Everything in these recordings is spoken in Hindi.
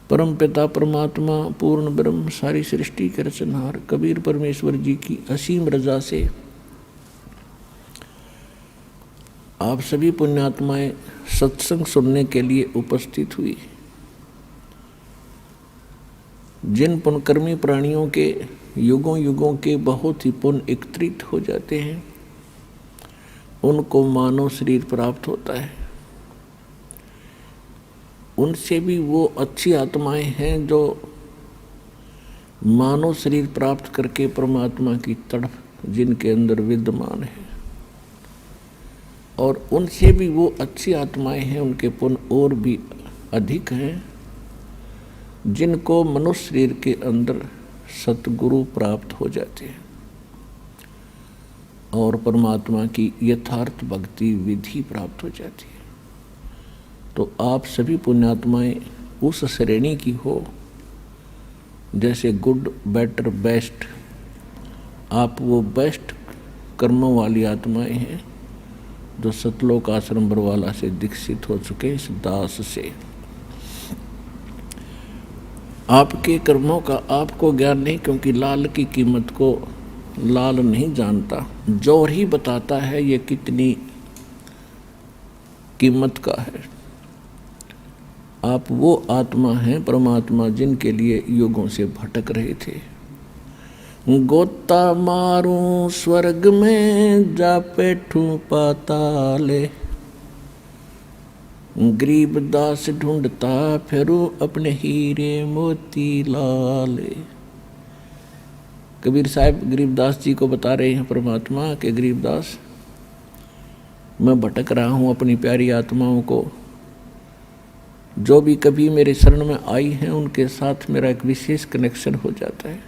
परम पिता परमात्मा पूर्ण ब्रह्म सारी सृष्टि के रचनहार कबीर परमेश्वर जी की असीम रजा से आप सभी पुण्यात्माएं सत्संग सुनने के लिए उपस्थित हुई। जिन पुण्यकर्मी प्राणियों के युगों युगों के बहुत ही पुण्य एकत्रित हो जाते हैं उनको मानव शरीर प्राप्त होता है। उनसे भी वो अच्छी आत्माएं हैं जो मानव शरीर प्राप्त करके परमात्मा की तड़प जिनके अंदर विद्यमान है, और उनसे भी वो अच्छी आत्माएं हैं, उनके पुण्य और भी अधिक हैं, जिनको मनुष्य शरीर के अंदर सतगुरु प्राप्त हो जाते हैं और परमात्मा की यथार्थ भक्ति विधि प्राप्त हो जाती है। तो आप सभी पुण्यात्माएं उस श्रेणी की हो जैसे गुड बेटर बेस्ट, आप वो बेस्ट कर्मों वाली आत्माएं हैं जो सतलोक आश्रम बरवाला से दीक्षित हो चुके इस दास से। आपके कर्मों का आपको ज्ञान नहीं, क्योंकि लाल की कीमत को लाल नहीं जानता, जोर ही बताता है ये कितनी कीमत का है। आप वो आत्मा हैं परमात्मा जिनके लिए युगों से भटक रहे थे। गोता मारूं स्वर्ग में जा बैठूं पाताले, गरीब दास ढूंढता फिरूं अपने हीरे मोती लाले। कबीर साहब गरीबदास जी को बता रहे हैं परमात्मा के गरीबदास मैं भटक रहा हूँ अपनी प्यारी आत्माओं को, जो भी कभी मेरे शरण में आई हैं उनके साथ मेरा एक विशेष कनेक्शन हो जाता है।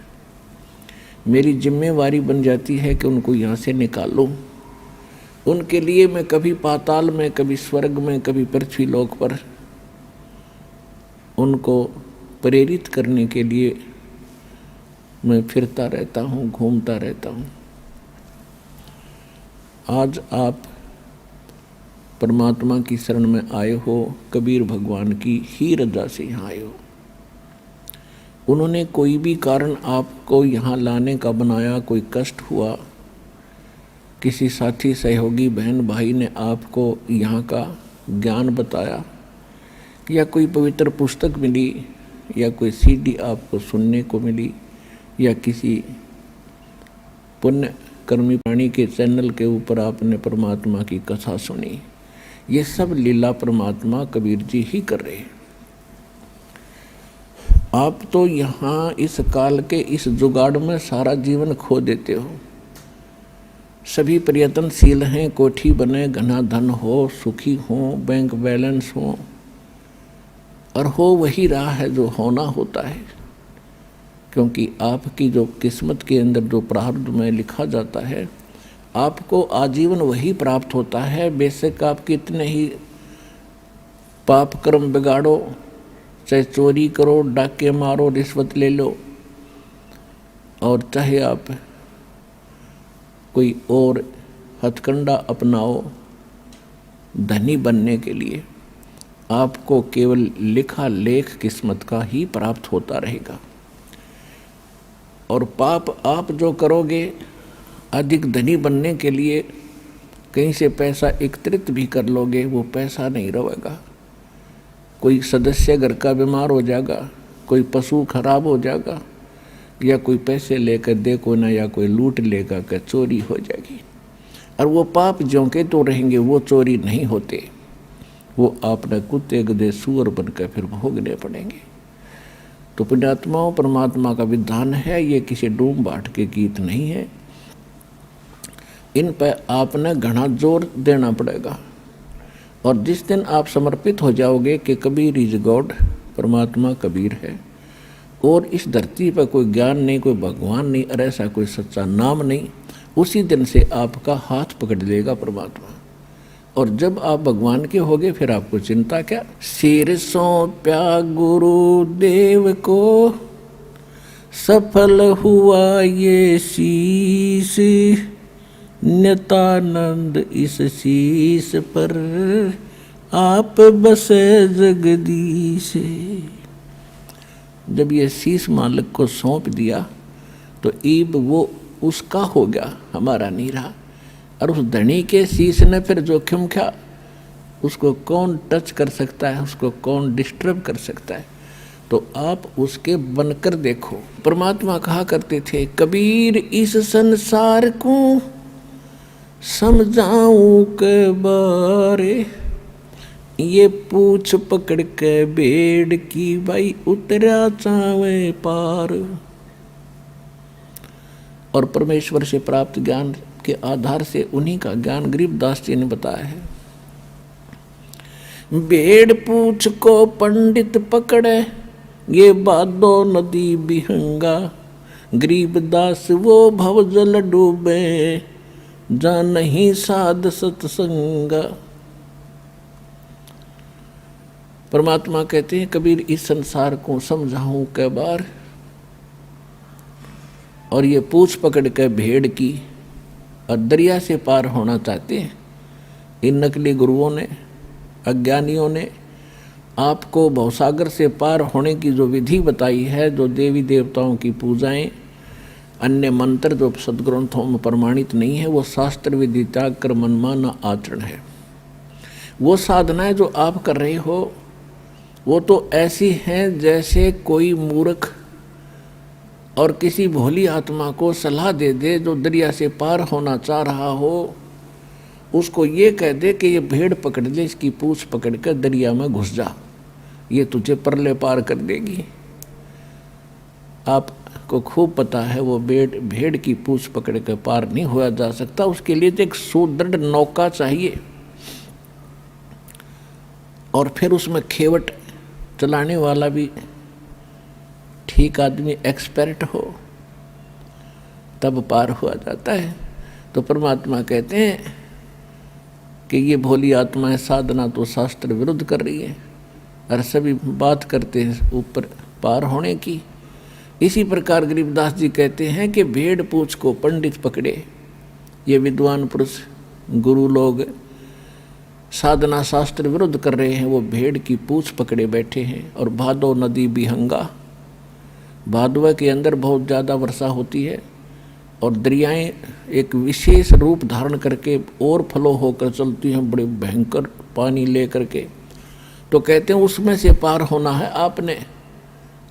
मेरी जिम्मेवारी बन जाती है कि उनको यहाँ से निकालूं। उनके लिए मैं कभी पाताल में, कभी स्वर्ग में, कभी पृथ्वी लोक पर उनको प्रेरित करने के लिए मैं फिरता रहता हूँ, घूमता रहता हूँ। आज आप परमात्मा की शरण में आए हो, कबीर भगवान की ही रजा से यहाँ आए हो। उन्होंने कोई भी कारण आपको यहाँ लाने का बनाया, कोई कष्ट हुआ, किसी साथी सहयोगी बहन भाई ने आपको यहाँ का ज्ञान बताया, या कोई पवित्र पुस्तक मिली, या कोई सीडी आपको सुनने को मिली, या किसी पुण्य कर्मी प्राणी के चैनल के ऊपर आपने परमात्मा की कथा सुनी, ये सब लीला परमात्मा कबीर जी ही कर रहे हैं। आप तो यहाँ इस काल के इस जुगाड़ में सारा जीवन खो देते हो। सभी प्रयत्नशील हैं, कोठी बने, घना धन हो, सुखी हो, बैंक बैलेंस हो, और हो वही रहा है जो होना होता है, क्योंकि आपकी जो किस्मत के अंदर जो प्रारब्ध में लिखा जाता है आपको आजीवन वही प्राप्त होता है। बेशक आप कितने ही पाप कर्म बिगाड़ो, चाहे चोरी करो, डाके मारो, रिश्वत ले लो, और चाहे आप कोई और हथकंडा अपनाओ धनी बनने के लिए, आपको केवल लिखा लेख किस्मत का ही प्राप्त होता रहेगा। और पाप आप जो करोगे अधिक धनी बनने के लिए कहीं से पैसा एकत्रित भी कर लोगे, वो पैसा नहीं रहेगा। कोई सदस्य घर का बीमार हो जाएगा, कोई पशु खराब हो जाएगा, या कोई पैसे लेकर देखो ना, या कोई लूट लेगा कि चोरी हो जाएगी, और वो पाप ज्यों के तो रहेंगे, वो चोरी नहीं होते, वो आपने कुत्ते गधे सूअर बनकर फिर भोगने पड़ेंगे। तो पुण्यात्माओं परमात्मा का विधान है, ये किसी डूम बाट के गीत नहीं है। इन पर आपने घना जोर देना पड़ेगा, और जिस दिन आप समर्पित हो जाओगे कि कबीर इज गॉड, परमात्मा कबीर है, और इस धरती पर कोई ज्ञान नहीं, कोई भगवान नहीं, और ऐसा कोई सच्चा नाम नहीं, उसी दिन से आपका हाथ पकड़ लेगा परमात्मा। और जब आप भगवान के होगे फिर आपको चिंता क्या। सिर सौंप्या गुरुदेव को, सफल हुआ ये शीश, नित्यानंद इस शीश पर आप बसे जगदीश। जब ये शीश मालिक को सौंप दिया तो ईब वो उसका हो गया, हमारा नहीं रहा। और उस धनी के शीश ने फिर जोखिम क्या, उसको कौन टच कर सकता है, उसको कौन डिस्टर्ब कर सकता है। तो आप उसके बनकर देखो। परमात्मा कहा करते थे, कबीर इस संसार को समझाऊं के बारे, ये पूछ पकड़ के भेड़ की भाई उतरा चावे पार। और परमेश्वर से प्राप्त ज्ञान के आधार से उन्हीं का ज्ञान गरीबदास जी ने बताया है। भेड़ पूछ को पंडित पकड़े, ये बादो नदी बिहंगा, गरीबदास वो भवजल डूबे, जा नहीं साध सत्संगा। परमात्मा कहते हैं, कबीर इस संसार को समझाऊं कै बार, और ये पूछ पकड़ के भेड़ की और दरिया से पार होना चाहते हैं। इन नकली गुरुओं ने, अज्ञानियों ने आपको भवसागर से पार होने की जो विधि बताई है, जो देवी देवताओं की पूजाएं, अन्य मंत्र जो सदग्रंथों में प्रमाणित नहीं है, वो शास्त्र विधि त्याग कर मनमाना आचरण है। वो साधनाएं जो आप कर रहे हो वो तो ऐसी हैं जैसे कोई मूर्ख और किसी भोली आत्मा को सलाह दे दे जो दरिया से पार होना चाह रहा हो, उसको ये कह दे कि ये भेड़ पकड़ ले, इसकी पूंछ पकड़ कर दरिया में घुस जा, ये तुझे परले पार कर देगी। आपको खूब पता है वो भेड़ की पूंछ पकड़ कर पार नहीं होया जा सकता। उसके लिए तो एक सुदृढ़ नौका चाहिए और फिर उसमें खेवट चलाने वाला भी ठीक आदमी, एक्सपर्ट हो, तब पार हुआ जाता है। तो परमात्मा कहते हैं कि ये भोली आत्माएं साधना तो शास्त्र विरुद्ध कर रही है और सभी बात करते हैं ऊपर पार होने की। इसी प्रकार गरीबदास जी कहते हैं कि भेड़ पूछ को पंडित पकड़े, ये विद्वान पुरुष गुरु लोग साधना शास्त्र विरुद्ध कर रहे हैं, वो भेड़ की पूंछ पकड़े बैठे हैं। और भादो नदी बिहंगा, भादवा के अंदर बहुत ज़्यादा वर्षा होती है और दरियाएं एक विशेष रूप धारण करके और फ्लो होकर चलती हैं, बड़े भयंकर पानी ले करके। तो कहते हैं उसमें से पार होना है आपने,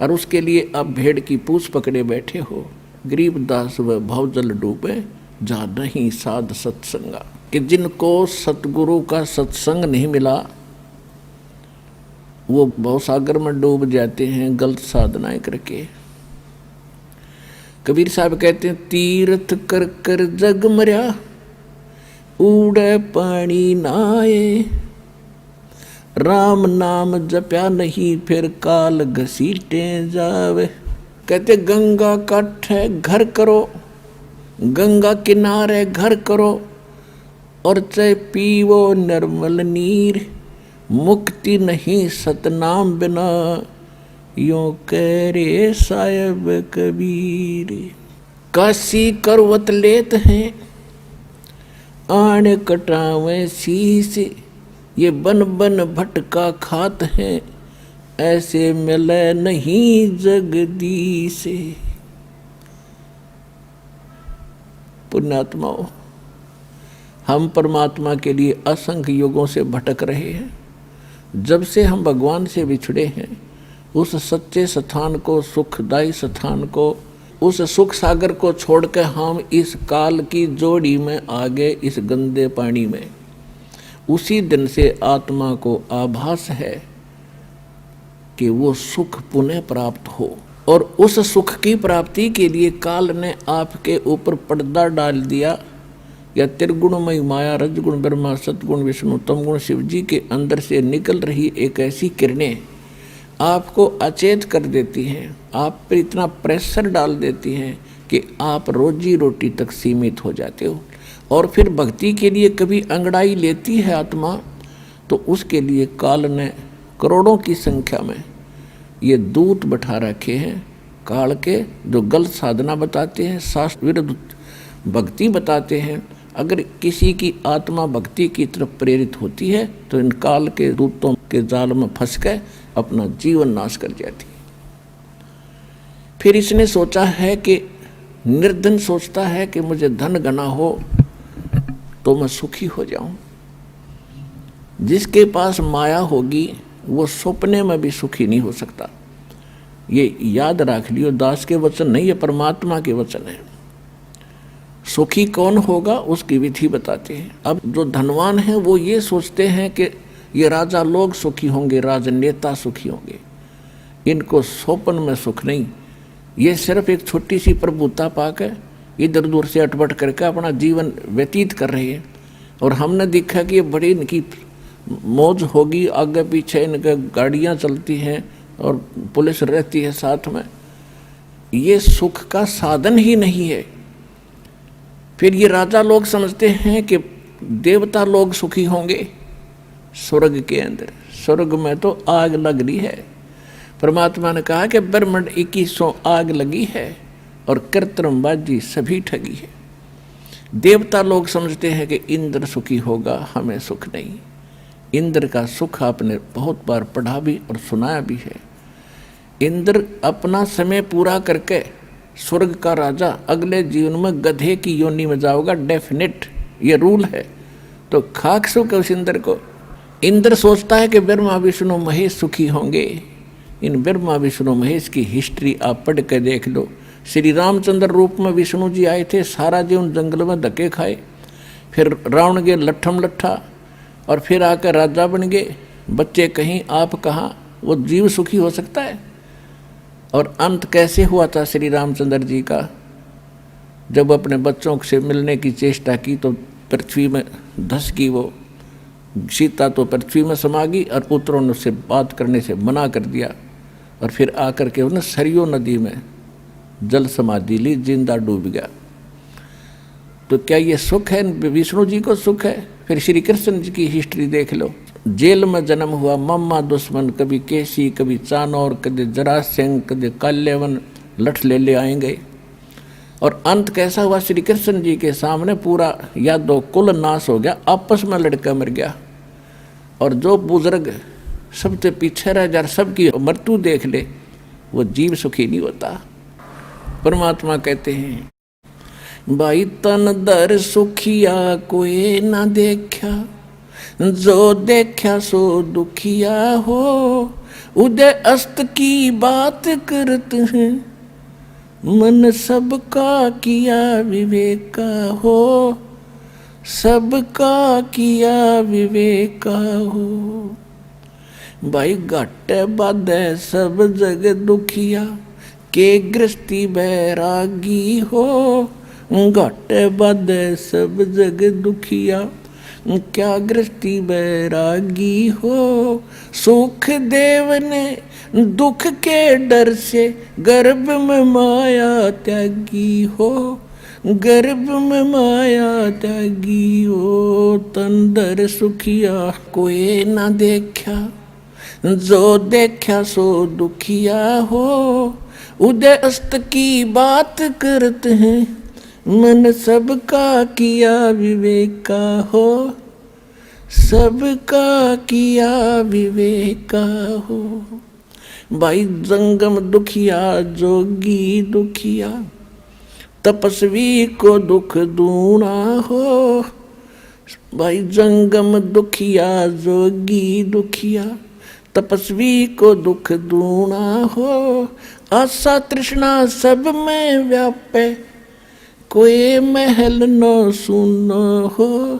और उसके लिए आप भेड़ की पूंछ पकड़े बैठे हो। गरीबदास व भवजल डूबे, जा नहीं साध सत्संगा, कि जिनको सतगुरु का सत्संग नहीं मिला वो भवसागर में डूब जाते हैं गलत साधनाएं करके। कबीर साहब कहते हैं, तीर्थ कर कर जग मर्या, उड़े पानी नाए, राम नाम जप्या नहीं फिर काल घसीटे जावे। कहते गंगा काठे घर करो, गंगा किनारे घर करो, और चाहे पीवो निर्मल नीर, मुक्ति नहीं सतनाम बिना, यों कह रे साहिब कबीर। काशी करवत लेत हैं, आण कटावे शीश, ये बन बन भटका खात हैं, ऐसे मिले नहीं जगदीश। पुण्यात्माओं, हम परमात्मा के लिए असंख्य युगों से भटक रहे हैं। जब से हम भगवान से बिछड़े हैं, उस सच्चे स्थान को, सुखदायी स्थान को, उस सुख सागर को छोड़कर हम इस काल की जोड़ी में आ गए, इस गंदे पानी में। उसी दिन से आत्मा को आभास है कि वो सुख पुनः प्राप्त हो, और उस सुख की प्राप्ति के लिए काल ने आपके ऊपर पर्दा डाल दिया। या त्रिगुणमयी माया, रजगुण ब्रह्मा, सतगुण विष्णु, तमगुण शिव जी के अंदर से निकल रही एक ऐसी किरणें आपको अचेत कर देती हैं, आप पर इतना प्रेशर डाल देती हैं कि आप रोजी रोटी तक सीमित हो जाते हो। और फिर भक्ति के लिए कभी अंगड़ाई लेती है आत्मा, तो उसके लिए काल ने करोड़ों की संख्या में ये दूत बैठा रखे हैं काल के, जो गलत साधना बताते हैं, शास्त्र विरुद्ध भक्ति बताते हैं। अगर किसी की आत्मा भक्ति की तरफ प्रेरित होती है तो इन काल के दूतों के जाल में फंस कर अपना जीवन नाश कर जाती है। फिर इसने सोचा है कि निर्धन सोचता है कि मुझे धन घना हो तो मैं सुखी हो जाऊं। जिसके पास माया होगी वो सपने में भी सुखी नहीं हो सकता। ये याद रख लियो, दास के वचन नहीं, ये परमात्मा के वचन है। सुखी कौन होगा उसकी विधि बताते हैं। अब जो धनवान हैं वो ये सोचते हैं कि ये राजा लोग सुखी होंगे, राजनेता सुखी होंगे। इनको सोपन में सुख नहीं, ये सिर्फ एक छोटी सी प्रभुता पाकर इधर उधर से अटपट करके अपना जीवन व्यतीत कर रहे हैं। और हमने देखा कि ये बड़ी इनकी मौज होगी, आगे पीछे इनके गाड़ियाँ चलती हैं और पुलिस रहती है साथ में। ये सुख का साधन ही नहीं है। फिर ये राजा लोग समझते हैं कि देवता लोग सुखी होंगे स्वर्ग के अंदर। स्वर्ग में तो आग लग रही है। परमात्मा ने कहा कि ब्रह्मांड 2100 आग लगी है और कृत्रिमबाजी सभी ठगी है। देवता लोग समझते हैं कि इंद्र सुखी होगा, हमें सुख नहीं। इंद्र का सुख आपने बहुत बार पढ़ा भी और सुनाया भी है। इंद्र अपना समय पूरा करके स्वर्ग का राजा अगले जीवन में गधे की योनि में जाओगा, डेफिनेट, ये रूल है। तो खाक सुख उस इंद्र को। इंद्र सोचता है कि ब्रह्मा विष्णु महेश सुखी होंगे। इन ब्रह्मा विष्णु महेश की हिस्ट्री आप पढ़ के देख लो। श्री रामचंद्र रूप में विष्णु जी आए थे, सारा जीवन जंगल में धक्के खाए, फिर रावण के लट्ठम लट्ठा, और फिर आकर राजा बन गए। बच्चे कहीं आप कहाँ, वो जीव सुखी हो सकता है? और अंत कैसे हुआ था श्री रामचंद्र जी का? जब अपने बच्चों से मिलने की चेष्टा की तो पृथ्वी में धस गई वो सीता, तो पृथ्वी में समा गई और पुत्रों ने उससे बात करने से मना कर दिया। और फिर आकर के उन्हें सरयू नदी में जल समाधि ली, जिंदा डूब गया। तो क्या ये सुख है? विष्णु जी को सुख है? फिर श्री कृष्ण जी की हिस्ट्री देख लो। जेल में जन्म हुआ, मम्मा दुश्मन, कभी केसी, कभी चानौर, कभी जरासंध, कभी काल्यवन, लठ ले आएंगे। और अंत कैसा हुआ? श्री कृष्ण जी के सामने पूरा यादव कुल नाश हो गया, आपस में लड़का मर गया। और जो बुजुर्ग सबसे पीछे रह जा, सबकी मृत्यु देख ले, वो जीव सुखी नहीं होता। परमात्मा कहते हैं, भाई तन दर सुखिया कोई ना देखा, जो देखा सो दुखिया हो। उदय अस्त की बात करते हैं, मन सबका किया विवेका हो। सबका किया विवेका हो। भाई घाटे बाधे सब जग दुखिया, के गृहस्थी बैरागी हो। घाटे बाधे सब जग दुखिया, क्या गृहस्थी बैरागी हो। सुख देव ने दुख के डर से, गर्भ में माया त्यागी हो। गर्भ में माया त्यागी हो। तन दर सुखिया कोई ना देखा, जो देखा सो दुखिया हो। उदय अस्त की बात करते हैं, मन सबका किया विवेका हो। सबका किया विवेका हो। भाई जंगम दुखिया जोगी दुखिया, तपस्वी को दुख दूना हो। भाई जंगम दुखिया जोगी दुखिया, तपस्वी को दुख दूना हो। आशा तृष्णा सब में व्यापे, कोई महल न सुना हो।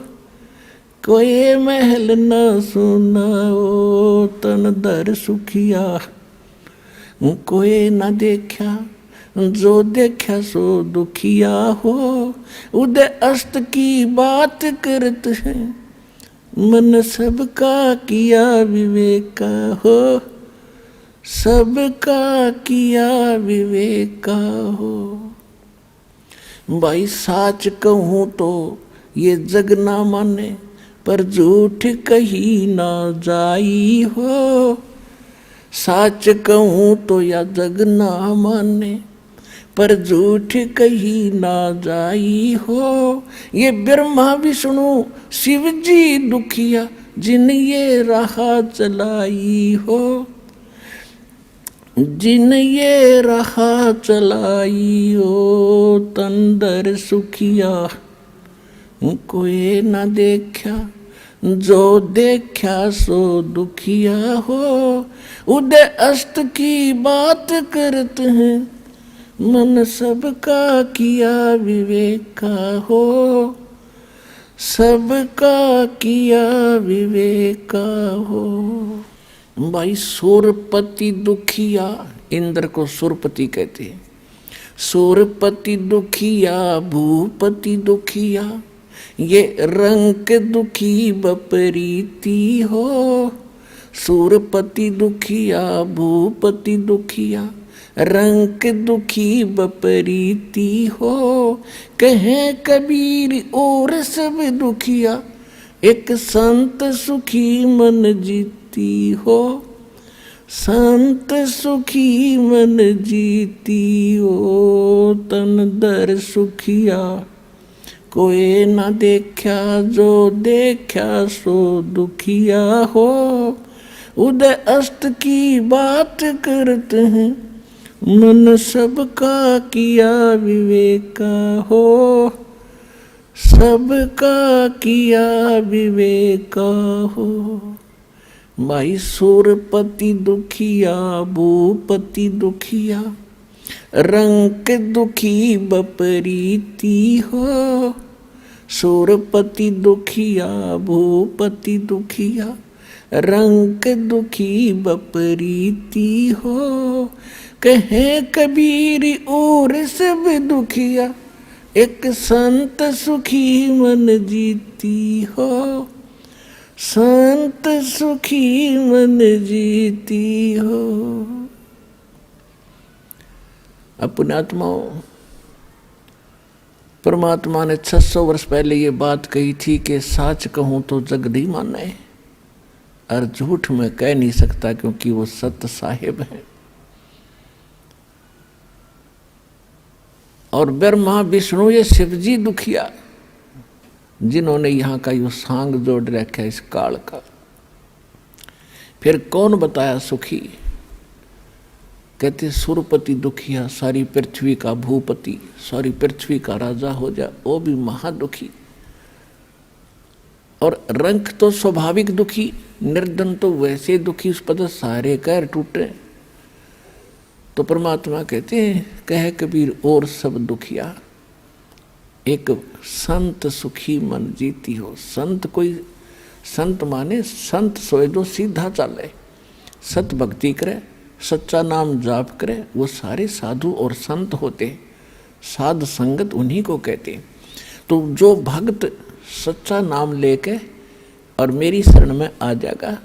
कोई महल न सुना हो। तन दर सुखिया कोई न देखा, जो देखा सो दुखिया हो। उदय अस्त की बात करते हैं, मन सबका किया विवेका हो। सबका किया विवेका हो। भाई साच कहूँ तो ये जग ना माने, पर झूठ कही ना जाई हो। साच कहूँ तो या जग ना माने, पर झूठ कही ना जाई हो। ये ब्रह्मा विष्णु शिव जी दुखिया, जिन ये राह चलाई हो। जिन ये रहा चलाई ओ तंदर सुखिया, कोई न देखा जो देखा सो दुखिया हो। उदय अस्त की बात करते हैं, मन सबका किया विवेक का हो, सबका किया विवेक का हो। भाई सूरपति दुखिया, इंद्र को सूरपति कहते हैं। सूरपति दुखिया भूपति दुखिया, ये रंग दुखी बपरीती हो। सूरपति दुखिया भूपति दुखिया, रंग दुखी बपरीती हो। कहे कबीर और सब दुखिया, एक संत सुखी मन जीती हो। संत सुखी मन जीती हो, तन दर सुखिया, कोई न देखा जो देखा सो दुखिया हो। उदय अस्त की बात करते हैं, मन सबका किया विवेक का हो, सबका किया विवेक का हो। भाई सूरपति दुखिया भूपति दुखिया, रंग दुखी बपरीती हो। सूरपति दुखिया भूपति दुखिया, रंग दुखी बपरीती हो। कहे कबीर और सब दुखिया, एक संत सुखी मन जीती हो। संत सुखी मन जीती हो। अपने आत्माओं, परमात्मा ने 600 वर्ष पहले ये बात कही थी कि सच कहूं तो जग नहीं माने, और झूठ में कह नहीं सकता क्योंकि वो सत्य साहिब है। और ब्रह्मा विष्णु ये शिवजी दुखिया, जिन्होंने यहाँ का यो सांग जोड़ रखा है इस काल का। फिर कौन बताया सुखी? कहते सुरपति दुखिया, सारी पृथ्वी का भूपति, सारी पृथ्वी का राजा हो जा, वो भी महादुखी। और रंग तो स्वाभाविक दुखी, निर्धन तो वैसे दुखी, उस पर सारे कैर टूटे। तो परमात्मा कहते हैं, कह कबीर और सब दुखिया, एक संत सुखी मन जीती हो। संत कोई, संत माने संत सोए जो सीधा चले, सत भक्ति करे, सच्चा नाम जाप करे, वो सारे साधु और संत होते। साध संगत उन्हीं को कहते। तो जो भक्त सच्चा नाम लेके और मेरी शरण में आ जाएगा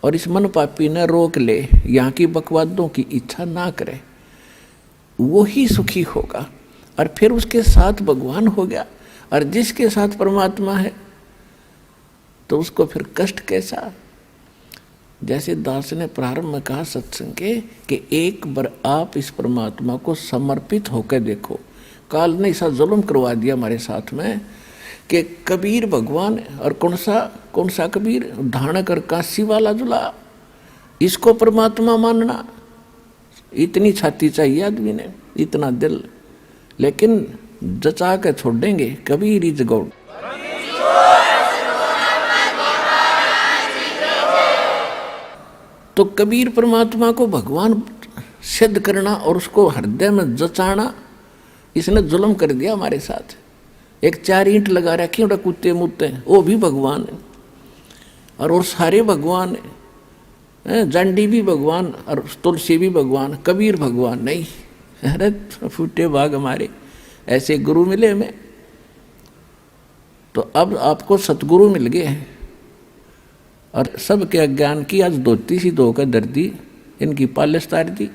और इस मन पापी ने रोक ले, यहाँ की बकवादों की इच्छा ना करे, वो ही सुखी होगा। और फिर उसके साथ भगवान हो गया, और जिसके साथ परमात्मा है तो उसको फिर कष्ट कैसा। जैसे दास ने प्रारंभ में कहा सत्संग के कि एक बार आप इस परमात्मा को समर्पित होकर देखो। काल ने ऐसा जुल्म करवा दिया हमारे साथ में कि कबीर भगवान, और कौन सा कबीर, धानक और काशी वाला जुला, इसको परमात्मा मानना। इतनी छाती चाहिए आदमी ने, इतना दिल, लेकिन जचा के छोड़ देंगे। Kabir is God. तो कबीर परमात्मा को भगवान सिद्ध करना और उसको हृदय में जचाना, इसने जुल्म कर दिया हमारे साथ। एक 4 ईंट लगा रखी उड़ा कुत्ते मुत्ते, वो भी भगवान है, और सारे भगवान है। जंडी भी भगवान और तुलसी भी भगवान, कबीर भगवान नहीं। अरे फूटे भाग हमारे, ऐसे गुरु मिले हमें। तो अब आपको सतगुरु मिल गए हैं, और सबके अज्ञान की आज धोती सी धोकर दर दी, इनकी पालिश तार दी।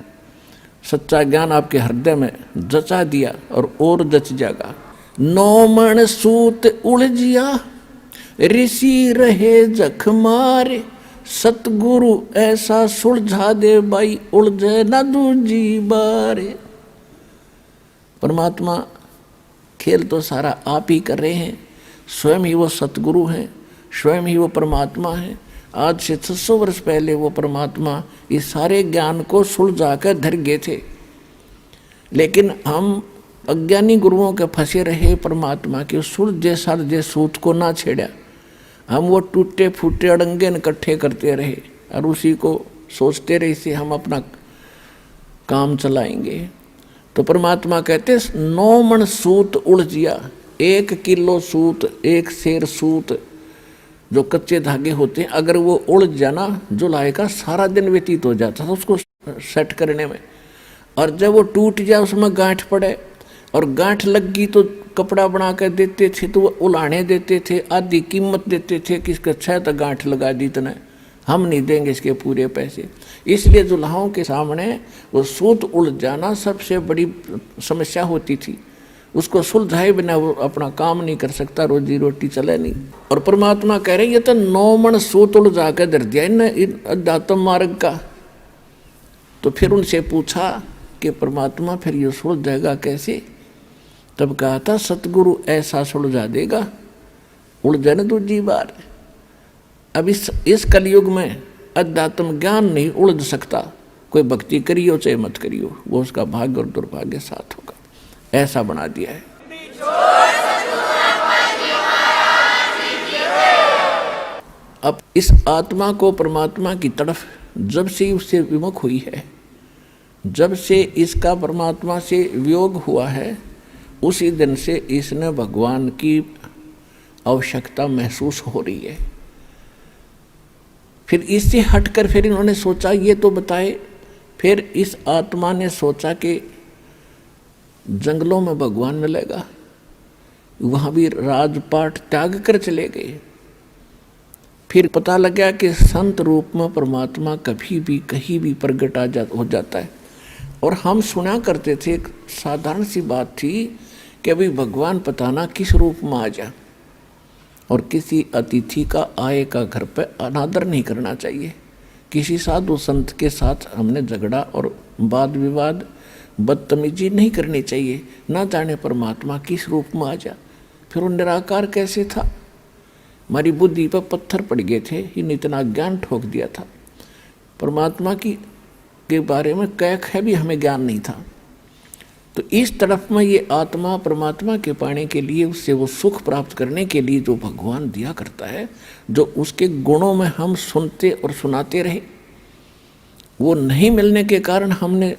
सच्चा ज्ञान आपके हृदय में जचा दिया और जच जाएगा। 9 मण सूत उलझिया, ऋषि रहे जख मारे। सतगुरु ऐसा सुलझा दे भाई, उलझे न दूजी बारे। परमात्मा खेल तो सारा आप ही कर रहे हैं। स्वयं ही वो सतगुरु हैं, स्वयं ही वो परमात्मा है। आज से 600 वर्ष पहले वो परमात्मा इस सारे ज्ञान को सुलझा कर धर गए थे, लेकिन हम अज्ञानी गुरुओं के फंसे रहे परमात्मा के सुलझे सालझे सूत को ना छेड़ा। हम वो टूटे फूटे अड़ंगे इकट्ठे करते रहे और उसी को सोचते रहे से हम अपना काम चलाएंगे। तो परमात्मा कहते 9 मन सूत उलझिया, 1 किलो सूत, 1 सेर सूत जो कच्चे धागे होते हैं, अगर वो उलझ जाना जुलाई का सारा दिन व्यतीत हो जाता था उसको सेट करने में। और जब वो टूट जाए उसमें गांठ पड़े और गांठ लग गई तो कपड़ा बना कर देते थे, तो वो उलाने देते थे, आधी कीमत देते थे कि इसका 6 तक गांठ लगा दी, इतना हम नहीं देंगे इसके पूरे पैसे। इसलिए दुल्हाओं के सामने वो सूत उलझ जाना सबसे बड़ी समस्या होती थी। उसको सुलझाए बिना वो अपना काम नहीं कर सकता, रोजी रोटी चले नहीं। और परमात्मा कह रहे ये तो 9 मन सूत उलझा कर धर दिया इन अध्यात्म मार्ग का। तो फिर उनसे पूछा कि परमात्मा फिर ये सुलझ जाएगा कैसे? तब कहा था सतगुरु ऐसा सुलझा देगा, उलझन दूजी बार। अब इस कलयुग में अध्यात्म ज्ञान नहीं उलझ सकता, कोई भक्ति करियो चाहे मत करियो, वो उसका भाग्य और दुर्भाग्य साथ होगा, ऐसा बना दिया है। अब इस आत्मा को परमात्मा की तरफ जब से उससे विमुख हुई है, जब से इसका परमात्मा से वियोग हुआ है, उसी दिन से इसने भगवान की आवश्यकता महसूस हो रही है। फिर इससे हटकर फिर इन्होंने सोचा ये तो बताए। फिर इस आत्मा ने सोचा कि जंगलों में भगवान मिलेगा, वहाँ भी राजपाट त्याग कर चले गए। फिर पता लगा कि संत रूप में परमात्मा कभी भी कहीं भी प्रकट हो जाता है। और हम सुना करते थे, एक साधारण सी बात थी कि अभी भगवान पता ना किस रूप में आ जा, और किसी अतिथि का आए का घर पे अनादर नहीं करना चाहिए। किसी साधु संत के साथ हमने झगड़ा और वाद विवाद बदतमीजी नहीं करनी चाहिए। ना जाने परमात्मा किस रूप में आ जा। फिर वो निराकार कैसे था, हमारी बुद्धि पर पत्थर पड़ गए थे, इन इतना ज्ञान ठोक दिया था। परमात्मा के बारे में कैक है भी हमें ज्ञान नहीं था। तो इस तरफ में ये आत्मा परमात्मा के पाने के लिए, उससे वो सुख प्राप्त करने के लिए जो भगवान दिया करता है, जो उसके गुणों में हम सुनते और सुनाते रहे, वो नहीं मिलने के कारण हमने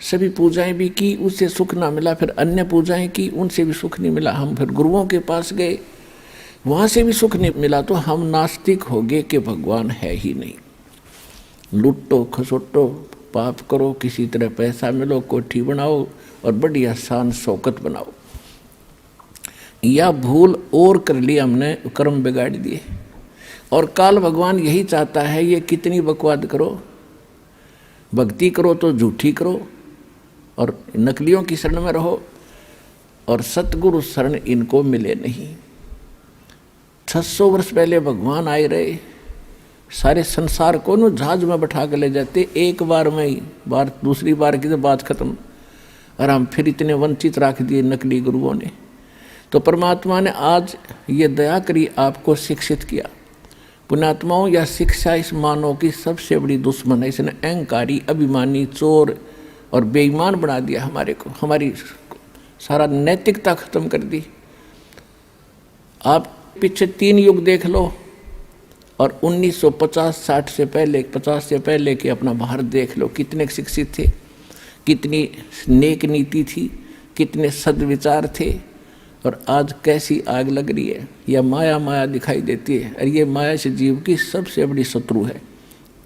सभी पूजाएं भी की, उससे सुख ना मिला। फिर अन्य पूजाएं की, उनसे भी सुख नहीं मिला। हम फिर गुरुओं के पास गए, वहाँ से भी सुख नहीं मिला। तो हम नास्तिक हो गए कि भगवान है ही नहीं। लुटो खसोटो पाप करो, किसी तरह पैसा मिलो, कोठी बनाओ और बड़ी आसान शौकत बनाओ, या भूल और कर ली हमने, कर्म बिगाड़ दिए। और काल भगवान यही चाहता है, ये कितनी बकवाद करो, भक्ति करो तो झूठी करो और नकलियों की शरण में रहो, और सतगुरु शरण इनको मिले नहीं। 600 वर्ष पहले भगवान आए रहे, सारे संसार को न जहाज में बैठा कर ले जाते, एक बार में ही, बार दूसरी बार की तो बात खत्म। और हम फिर इतने वंचित रख दिए नकली गुरुओं ने। तो परमात्मा ने आज ये दया करी, आपको शिक्षित किया। पुण्यात्माओं, या शिक्षा इस मानव की सबसे बड़ी दुश्मन है। इसने अहंकारी, अभिमानी, चोर और बेईमान बना दिया हमारे को, हमारी सारा नैतिकता खत्म कर दी। आप पीछे 3 युग देख लो, और 1950-60 से पहले, 50 से पहले के अपना भारत देख लो, कितने शिक्षित थे, कितनी नेक नीति थी, कितने सद्विचार थे। और आज कैसी आग लग रही है, या माया माया दिखाई देती है। और ये माया से जीव की सबसे बड़ी शत्रु है।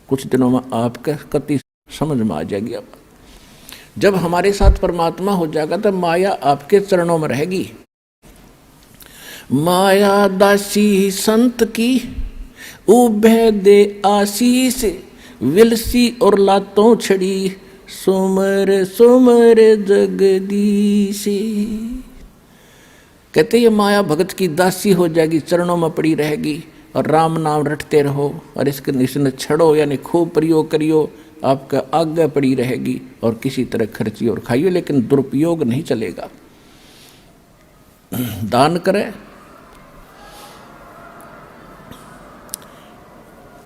कुछ दिनों में आपका कति समझ में आ जाएगी। अब जब हमारे साथ परमात्मा हो जाएगा तब माया आपके चरणों में रहेगी। माया दासी संत की उभय दे आशीष, विलसी और लातों छड़ी, सुमर सुमर जगदीश। कहते ये माया भगत की दासी हो जाएगी, चरणों में पड़ी रहेगी, और राम नाम रटते रहो, और इसने छड़ो यानी खूब प्रयोग करियो, आपका आज्ञा पड़ी रहेगी, और किसी तरह खर्चियो और खाइयो, लेकिन दुरुपयोग नहीं चलेगा। दान करें,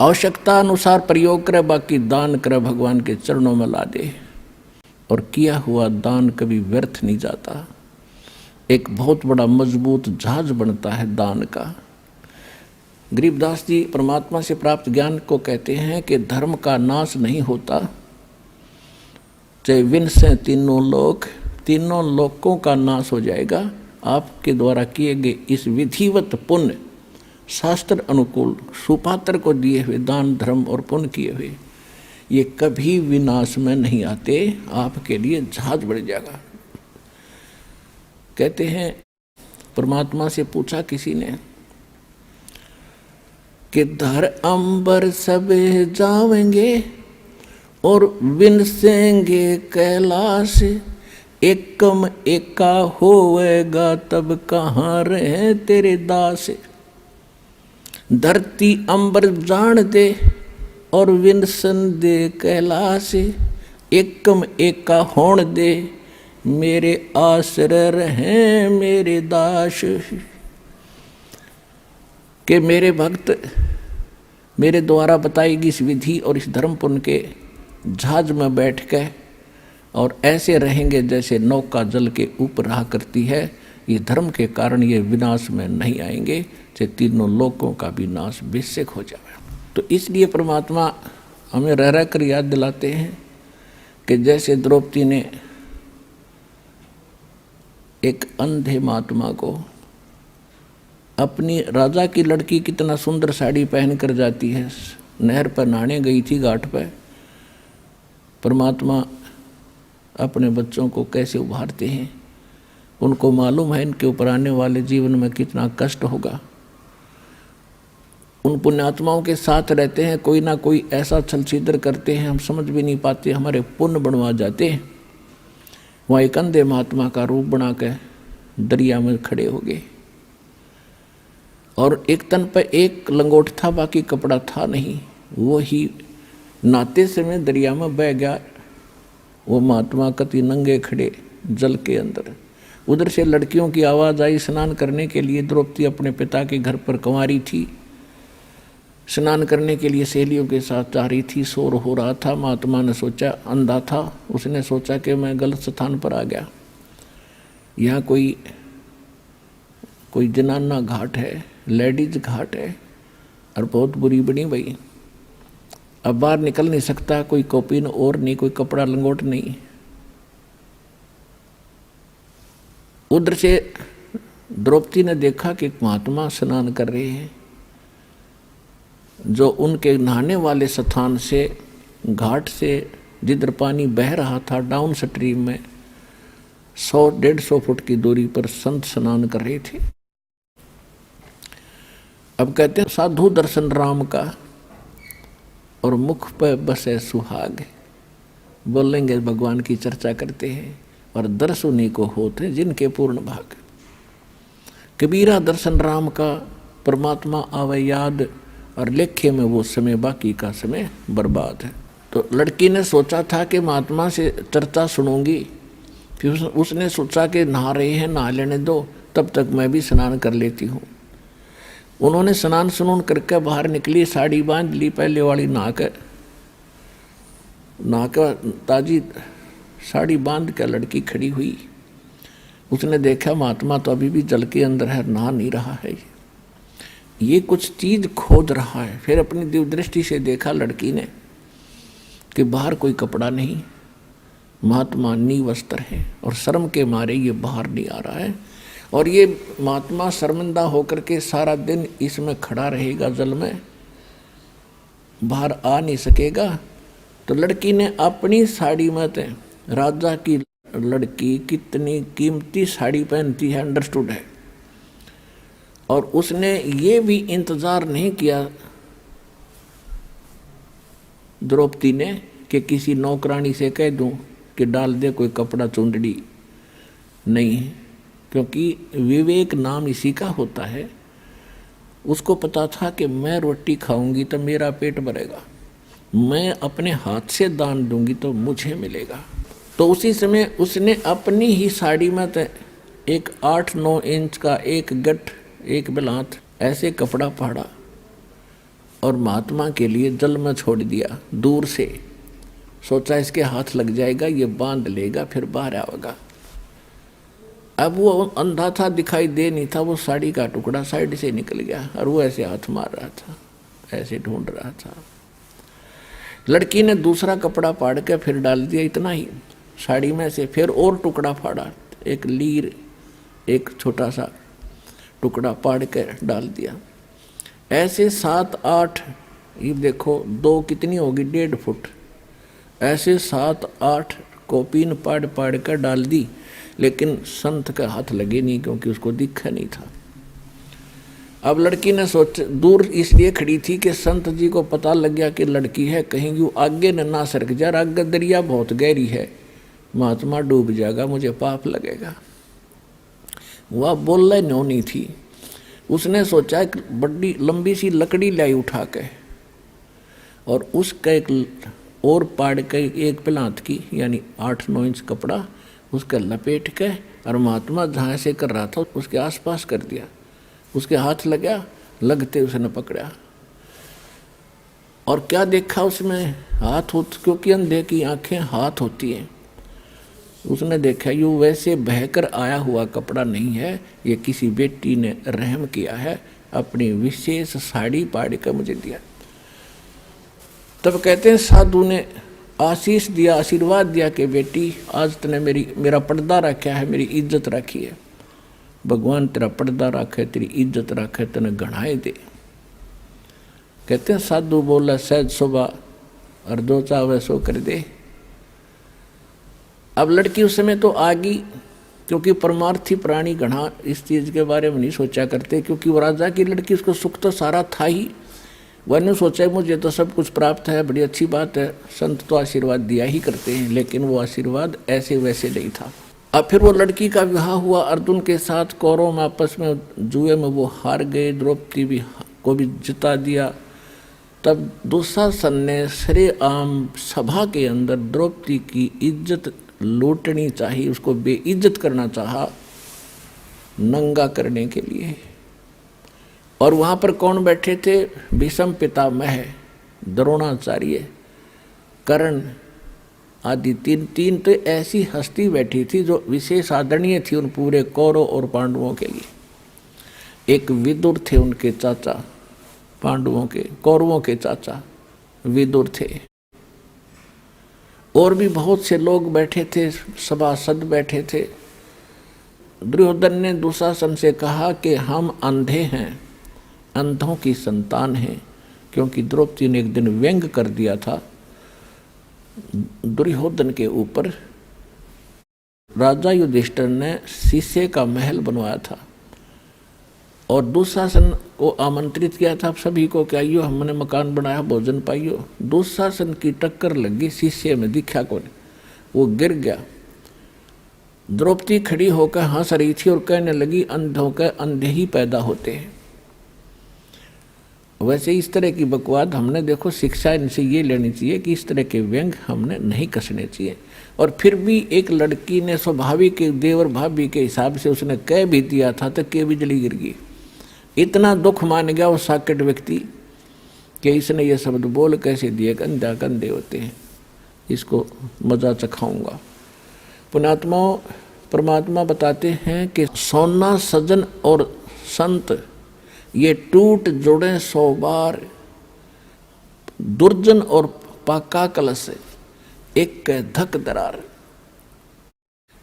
आवश्यकता अनुसार प्रयोग करे, बाकी दान करे भगवान के चरणों में ला दे। और किया हुआ दान कभी व्यर्थ नहीं जाता, एक बहुत बड़ा मजबूत जहाज बनता है दान का। गरीबदास जी परमात्मा से प्राप्त ज्ञान को कहते हैं कि धर्म का नाश नहीं होता, चाहे विन से तीनों लोकों का नाश हो जाएगा। आपके द्वारा किए गए इस विधिवत पुण्य, शास्त्र अनुकूल, सुपात्र को दिए हुए दान धर्म और पुण्य किए हुए, ये कभी विनाश में नहीं आते, आपके लिए जहाज बढ़ जाएगा। कहते हैं परमात्मा से पूछा किसी ने कि धर अंबर सब जावेंगे और विनसेंगे कैलाश, एकम एका होवेगा तब कहाँ रहे तेरे दास। धरती अंबर जान दे और विनसन दे कैलाश, एकम एका होण दे मेरे आश्रय रहे मेरे दास। कि मेरे भक्त मेरे द्वारा बताई गई इस विधि और इस धर्म पुण्य के जहाज में बैठ के और ऐसे रहेंगे जैसे नौका जल के ऊपर रहा करती है। ये धर्म के कारण ये विनाश में नहीं आएंगे, चाहे तीनों लोकों का भी नाश बेशक हो जाए। तो इसलिए परमात्मा हमें रह रह कर याद दिलाते हैं कि जैसे द्रौपदी ने एक अंधे महात्मा को, अपनी राजा की लड़की कितना सुंदर साड़ी पहन कर जाती है, नहर पर नहाने गई थी घाट पर, परमात्मा अपने बच्चों को कैसे उभारते हैं। उनको मालूम है इनके ऊपर आने वाले जीवन में कितना कष्ट होगा। उन पुण्यात्माओं के साथ रहते हैं, कोई ना कोई ऐसा छल छिद्र करते हैं हम समझ भी नहीं पाते, हमारे पुण्य बनवा जाते हैं। वहाँ एक अंधे महात्मा का रूप बना कर दरिया में खड़े हो गए और एक तन पर एक लंगोट था, बाकी कपड़ा था नहीं। वो ही नहाते समय दरिया में बह गया। वो महात्मा कति नंगे खड़े जल के अंदर। उधर से लड़कियों की आवाज़ आई स्नान करने के लिए। द्रौपदी अपने पिता के घर पर कंवारी थी, स्नान करने के लिए सहेलियों के साथ जा रही थी। शोर हो रहा था। महात्मा ने सोचा, अंधा था, उसने सोचा कि मैं गलत स्थान पर आ गया, यहाँ कोई जनाना घाट है, लेडीज घाट है और बहुत बुरी बनी भाई। अब बाहर निकल नहीं सकता, कोई कॉपिन और नहीं, कोई कपड़ा लंगोट नहीं। उधर से द्रौपदी ने देखा कि महात्मा स्नान कर रहे हैं, जो उनके नहाने वाले स्थान से, घाट से जिधर पानी बह रहा था डाउन स्ट्रीम में 100-150 फुट की दूरी पर संत स्नान कर रहे थे। अब कहते हैं साधु दर्शन राम का और मुख पर बसे सुहाग। बोलेंगे भगवान की चर्चा करते हैं और दर्श उन्हीं को होते जिनके पूर्ण भाग। कबीरा दर्शन राम का, परमात्मा आवे याद और लेखे में वो समय, बाकी का समय बर्बाद है। तो लड़की ने सोचा था कि महात्मा से चर्चा सुनूंगी, फिर उसने सोचा कि नहा रहे हैं, नहा लेने दो, तब तक मैं भी स्नान कर लेती हूँ। उन्होंने स्नान सुनून करके बाहर निकली, साड़ी बांध ली, पहले वाली नहा कर ताजी साड़ी बांध कर लड़की खड़ी हुई। उसने देखा महात्मा तो अभी भी जल के अंदर है, नहा नहीं रहा है, ये कुछ चीज खोज रहा है। फिर अपनी दिव्य दृष्टि से देखा लड़की ने कि बाहर कोई कपड़ा नहीं, महात्मा निवस्त्र है और शर्म के मारे ये बाहर नहीं आ रहा है। और ये महात्मा शर्मिंदा होकर के सारा दिन इसमें खड़ा रहेगा, जल में बाहर आ नहीं सकेगा। तो लड़की ने अपनी साड़ी में, राजा की लड़की कितनी कीमती साड़ी पहनती है, अंडरस्टूड है। और उसने ये भी इंतज़ार नहीं किया द्रौपदी ने कि किसी नौकरानी से कह दूं कि डाल दे कोई कपड़ा चुंदड़ी, नहीं, क्योंकि विवेक नाम इसी का होता है। उसको पता था कि मैं रोटी खाऊंगी तो मेरा पेट भरेगा, मैं अपने हाथ से दान दूंगी तो मुझे मिलेगा। तो उसी समय उसने अपनी ही साड़ी में एक 8-9 इंच का एक गठ, एक बिलात ऐसे कपड़ा फाड़ा और महात्मा के लिए जल में छोड़ दिया दूर से। सोचा इसके हाथ लग जाएगा, ये बांध लेगा, फिर बाहर आएगा। अब वो अंधा था, दिखाई दे नहीं था, वो साड़ी का टुकड़ा साइड से निकल गया और वो ऐसे हाथ मार रहा था, ऐसे ढूंढ रहा था। लड़की ने दूसरा कपड़ा फाड़ के फिर डाल दिया, इतना ही साड़ी में से। फिर और टुकड़ा फाड़ा, एक लीर, एक छोटा सा टुकड़ा फाड़ के डाल दिया। ऐसे 7-8, ये देखो 2 कितनी होगी, 1.5 फुट, ऐसे 7-8 कॉपीन पाड़ पाड़ कर डाल दी, लेकिन संत का हाथ लगे नहीं, क्योंकि उसको दिखा नहीं था। अब लड़की ने सोच, दूर इसलिए खड़ी थी कि संत जी को पता लग गया कि लड़की है, कहीं वो आगे न ना सरक जा, आगे दरिया बहुत गहरी है, महात्मा डूब जाएगा, मुझे पाप लगेगा। वह बोलने नो नहीं थी। उसने सोचा एक बड़ी लंबी सी लकड़ी लाई उठा के और उसका एक और पाड़ के एक पलांत की, यानी 8-9 इंच कपड़ा उसका लपेट के, और महात्मा जहाँ से कर रहा था उसके आसपास कर दिया। उसके हाथ लगा, लगते उसने पकड़ा और क्या देखा उसमें, हाथ हो, क्योंकि अंधे की आंखें हाथ होती हैं। उसने देखा ये वैसे बहकर आया हुआ कपड़ा नहीं है, ये किसी बेटी ने रहम किया है, अपनी विशेष साड़ी पाड़ कर मुझे दिया। तब कहते हैं साधु ने आशीष दिया, आशीर्वाद दिया कि बेटी आज तूने मेरा पर्दा रखा है, मेरी इज्जत रखी है, भगवान तेरा पर्दा रखे, तेरी इज्जत रखे, तेने गढ़ाए दे। कहते हैं साधु बोला सहज सुबह और जो चाहे सो कर दे। अब लड़की उस समय तो आ गई, क्योंकि परमार्थी प्राणी घना इस चीज़ के बारे में नहीं सोचा करते, क्योंकि वो राजा की लड़की, उसको सुख तो सारा था ही, वह ने सोचा मुझे तो सब कुछ प्राप्त है, बड़ी अच्छी बात है, संत तो आशीर्वाद दिया ही करते हैं, लेकिन वो आशीर्वाद ऐसे वैसे नहीं था। अब फिर वो लड़की का विवाह हुआ अर्जुन के साथ, कौरव में आपस में जुए में वो हार गए, द्रौपदी भी को भी जिता दिया। तब दुशासन ने सरेआम सभा के अंदर द्रौपदी की इज्जत लूटनी चाहिए, उसको बेइज्जत करना चाहा, नंगा करने के लिए। और वहाँ पर कौन बैठे थे, भीष्म पितामह, द्रोणाचार्य, कर्ण आदि तीन तो ऐसी हस्ती बैठी थी जो विशेष आदरणीय थी उन पूरे कौरव और पांडवों के लिए। एक विदुर थे उनके चाचा, पांडवों के, कौरवों के चाचा विदुर थे, और भी बहुत से लोग बैठे थे, सभासद बैठे थे। दुर्योधन ने दुशासन से कहा कि हम अंधे हैं, अंधों की संतान हैं, क्योंकि द्रौपदी ने एक दिन व्यंग कर दिया था दुर्योधन के ऊपर। राजा युधिष्ठिर ने शीशे का महल बनवाया था और दुशासन को आमंत्रित किया था सभी को कि आइयो हमने मकान बनाया, भोजन पाइयो। दुशासन की टक्कर लगी, शीशे में दिखा कौन, वो गिर गया। द्रौपदी खड़ी होकर हंस रही थी और कहने लगी अंधों के अंधे ही पैदा होते हैं। वैसे इस तरह की बकवाद हमने देखो शिक्षा इनसे ये लेनी चाहिए कि इस तरह के व्यंग हमने नहीं कसने चाहिए। और फिर भी एक लड़की ने स्वाभाविक देवर भाभी के हिसाब से उसने कह भी दिया था तो के बिजली गिर गई। इतना दुख मान गया वो साकेट व्यक्ति कि इसने ये शब्द बोल कैसे दिए, कंधा कंधे होते हैं, इसको मजा चखाऊंगा। पुण्यात्माओं, परमात्मा बताते हैं कि सोना सजन और संत ये टूट जुड़े 100 बार, दुर्जन और पाका कलश एक धक दरार।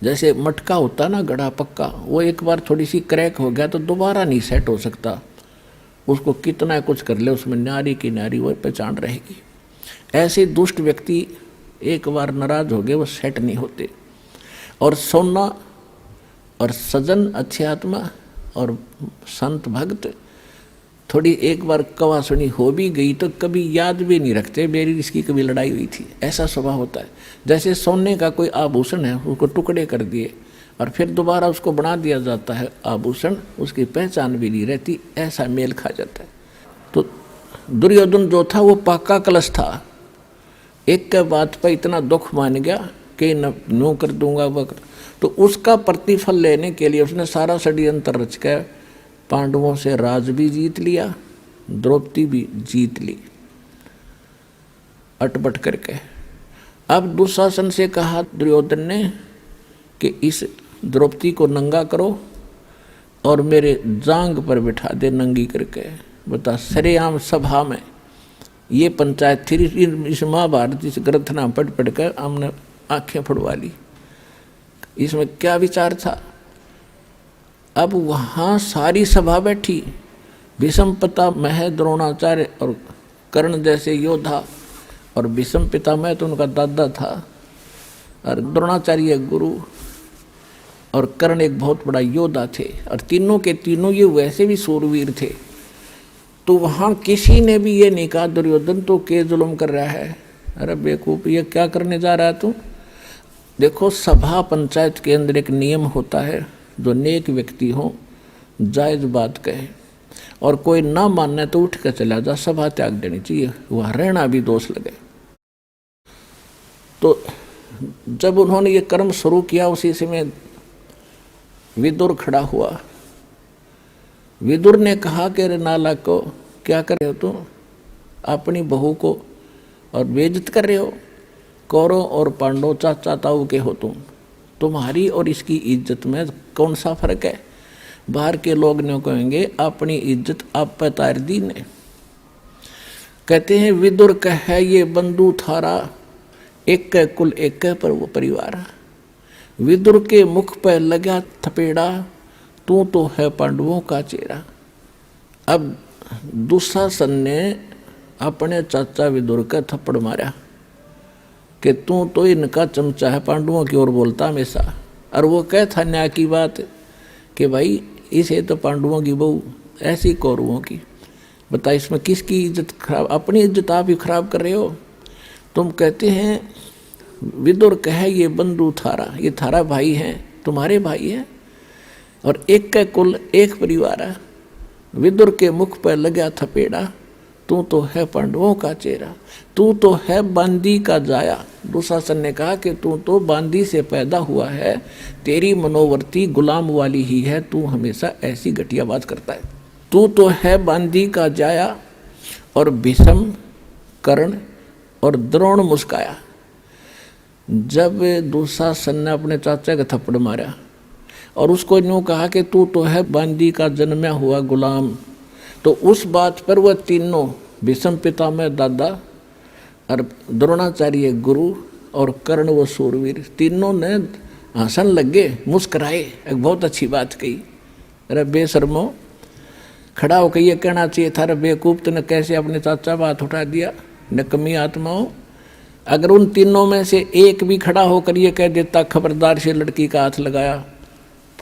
जैसे मटका होता ना गड़ा पक्का, वो एक बार थोड़ी सी क्रैक हो गया तो दोबारा नहीं सेट हो सकता, उसको कितना कुछ कर ले उसमें नारी की नारी वो पहचान रहेगी। ऐसे दुष्ट व्यक्ति एक बार नाराज हो गए वो सेट नहीं होते। और सोना और सजन अच्छी आत्मा और संत भक्त थोड़ी एक बार कवा सुनी हो भी गई तो कभी याद भी नहीं रखते मेरी इसकी कभी लड़ाई हुई थी, ऐसा स्वभाव होता है। जैसे सोने का कोई आभूषण है उसको टुकड़े कर दिए और फिर दोबारा उसको बना दिया जाता है आभूषण, उसकी पहचान भी नहीं रहती, ऐसा मेल खा जाता है। तो दुर्योधन जो था वो पाका कलश था, एक के बात पर इतना दुख मान गया कि नो कर दूंगा वह, तो उसका प्रतिफल लेने के लिए उसने सारा षड्यंत्र रच कर पांडवों से राज भी जीत लिया, द्रौपदी भी जीत ली अटपट करके। अब दुशासन से कहा दुर्योधन ने कि इस द्रौपदी को नंगा करो और मेरे जांग पर बिठा दे नंगी करके। बता, सरेआम सभा में ये पंचायत थी। इस महाभारत इस ग्रंथना पढ़ पढ़ कर हमने आंखें फुड़वा ली। इसमें क्या विचार था? अब वहाँ सारी सभा बैठी, भीष्म पितामह, द्रोणाचार्य और कर्ण जैसे योद्धा, और भीष्म पितामह तो उनका दादा था, और द्रोणाचार्य गुरु, और कर्ण एक बहुत बड़ा योद्धा थे, और तीनों के तीनों ये वैसे भी सूरवीर थे। तो वहाँ किसी ने भी ये नहीं कहा दुर्योधन तो के जुल्म कर रहा है, अरे बेवकूफ ये क्या करने जा रहा है तू। देखो, सभा पंचायत के अंदर एक नियम होता है, जो नेक व्यक्ति हो जायज बात कहे, और कोई ना मानने तो उठ कर चला जा, सभा त्याग देनी चाहिए, वहाँ रहना भी दोष लगे। तो जब उन्होंने ये कर्म शुरू किया उसी समय विदुर खड़ा हुआ। विदुर ने कहा कि रे नालायक को क्या कर रहे हो तुम, अपनी बहू को और बेइज्जत कर रहे हो। कौरव और पांडव चाचा ताऊ के हो तुम, तुम्हारी और इसकी इज्जत में कौन सा फर्क है। बाहर के लोग ने कहेंगे अपनी इज्जत आप पे तार दी ने। कहते हैं विदुर कहे ये बंधु थारा, एक के कुल एक के पर वो परिवार। विदुर के मुख पर लगा थपेड़ा, तू तो है पांडवों का चेहरा। अब दुशासन ने अपने चाचा विदुर का थप्पड़ मारा कि तू तो इनका चमचा है, पांडवों की ओर बोलता हमेशा। और वो कह था न्याय की बात कि भाई इसे तो पांडवों की बहू, ऐसी कौरवों की। बता, इसमें किसकी इज्जत खराब, अपनी इज्जत आप ही खराब कर रहे हो। तुम कहते हैं विदुर कहे ये बंधु थारा, ये थारा भाई हैं, तुम्हारे भाई हैं, और एक का कुल एक परिवार है। विदुर के मुख पर लगा थपेड़ा, तू तो है पांडवों का चेहरा, तू तो है बांदी का जाया। दुशासन ने कहा कि तू तो बांदी से पैदा हुआ है, तेरी मनोवर्ती गुलाम वाली ही है, तू हमेशा ऐसी घटिया बात करता है। तू तो है बांदी का जाया। और भीष्म, कर्ण और द्रोण मुस्काया। जब दुशासन ने अपने चाचा का थप्पड़ मारा और उसको यूँ कहा कि तू तो है बांदी का जन्मा हुआ गुलाम, तो उस बात पर वह तीनों, भीष्म पितामह दादा और द्रोणाचार्य गुरु और कर्ण वो सूरवीर, तीनों ने हंसन लगे, मुस्कराए। एक बहुत अच्छी बात कही, अरे बेशर्मो, खड़ा होकर ये कहना चाहिए था, अरे बेवकूफ तूने कैसे अपने चाचा बात उठा दिया, नकमी आत्माओं। अगर उन तीनों में से एक भी खड़ा होकर ये कह देता खबरदार से लड़की का हाथ लगाया,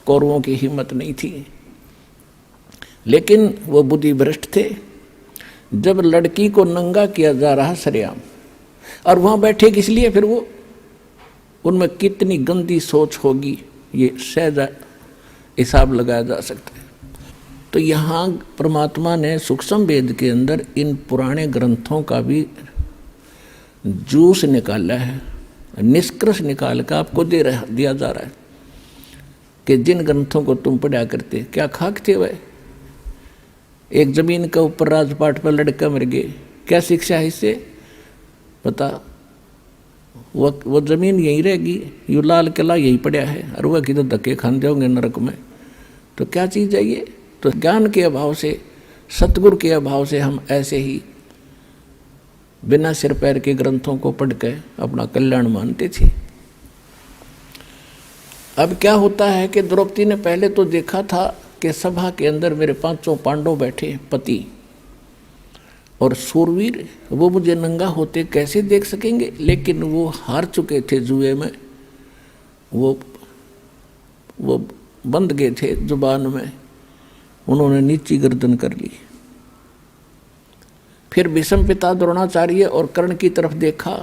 कौरवों की हिम्मत नहीं थी। लेकिन वो बुद्धि भ्रष्ट थे। जब लड़की को नंगा किया जा रहा सरेआम, और वहाँ बैठे किस लिए, फिर वो उनमें कितनी गंदी सोच होगी ये सहज हिसाब लगाया जा सकता है। तो यहाँ परमात्मा ने सूक्ष्म वेद के अंदर इन पुराने ग्रंथों का भी जूस निकाला है, निष्कर्ष निकाल कर आपको दिया जा रहा है कि जिन ग्रंथों को तुम पढ़ा करते क्या खाक थे वह। एक जमीन के ऊपर राजपाट पर लड़का मर गए, क्या शिक्षा है इससे? पता वो जमीन यहीं रहेगी, यू लाल किला यहीं पड़ा है, और वह किधर धक्के खान जाओगे नरक में। तो क्या चीज़ है ये? तो ज्ञान के अभाव से, सतगुरु के अभाव से हम ऐसे ही बिना सिर पैर के ग्रंथों को पढ़ के अपना कल्याण मानते थे। अब क्या होता है कि द्रौपदी ने पहले तो देखा था कि सभा के अंदर मेरे पांचों पांडव बैठे, पति और सूरवीर, वो मुझे नंगा होते कैसे देख सकेंगे। लेकिन वो हार चुके थे जुए में, वो बंध गए थे जुबान में, उन्होंने नीची गर्दन कर ली। फिर भीष्म पिता द्रोणाचार्य और कर्ण की तरफ देखा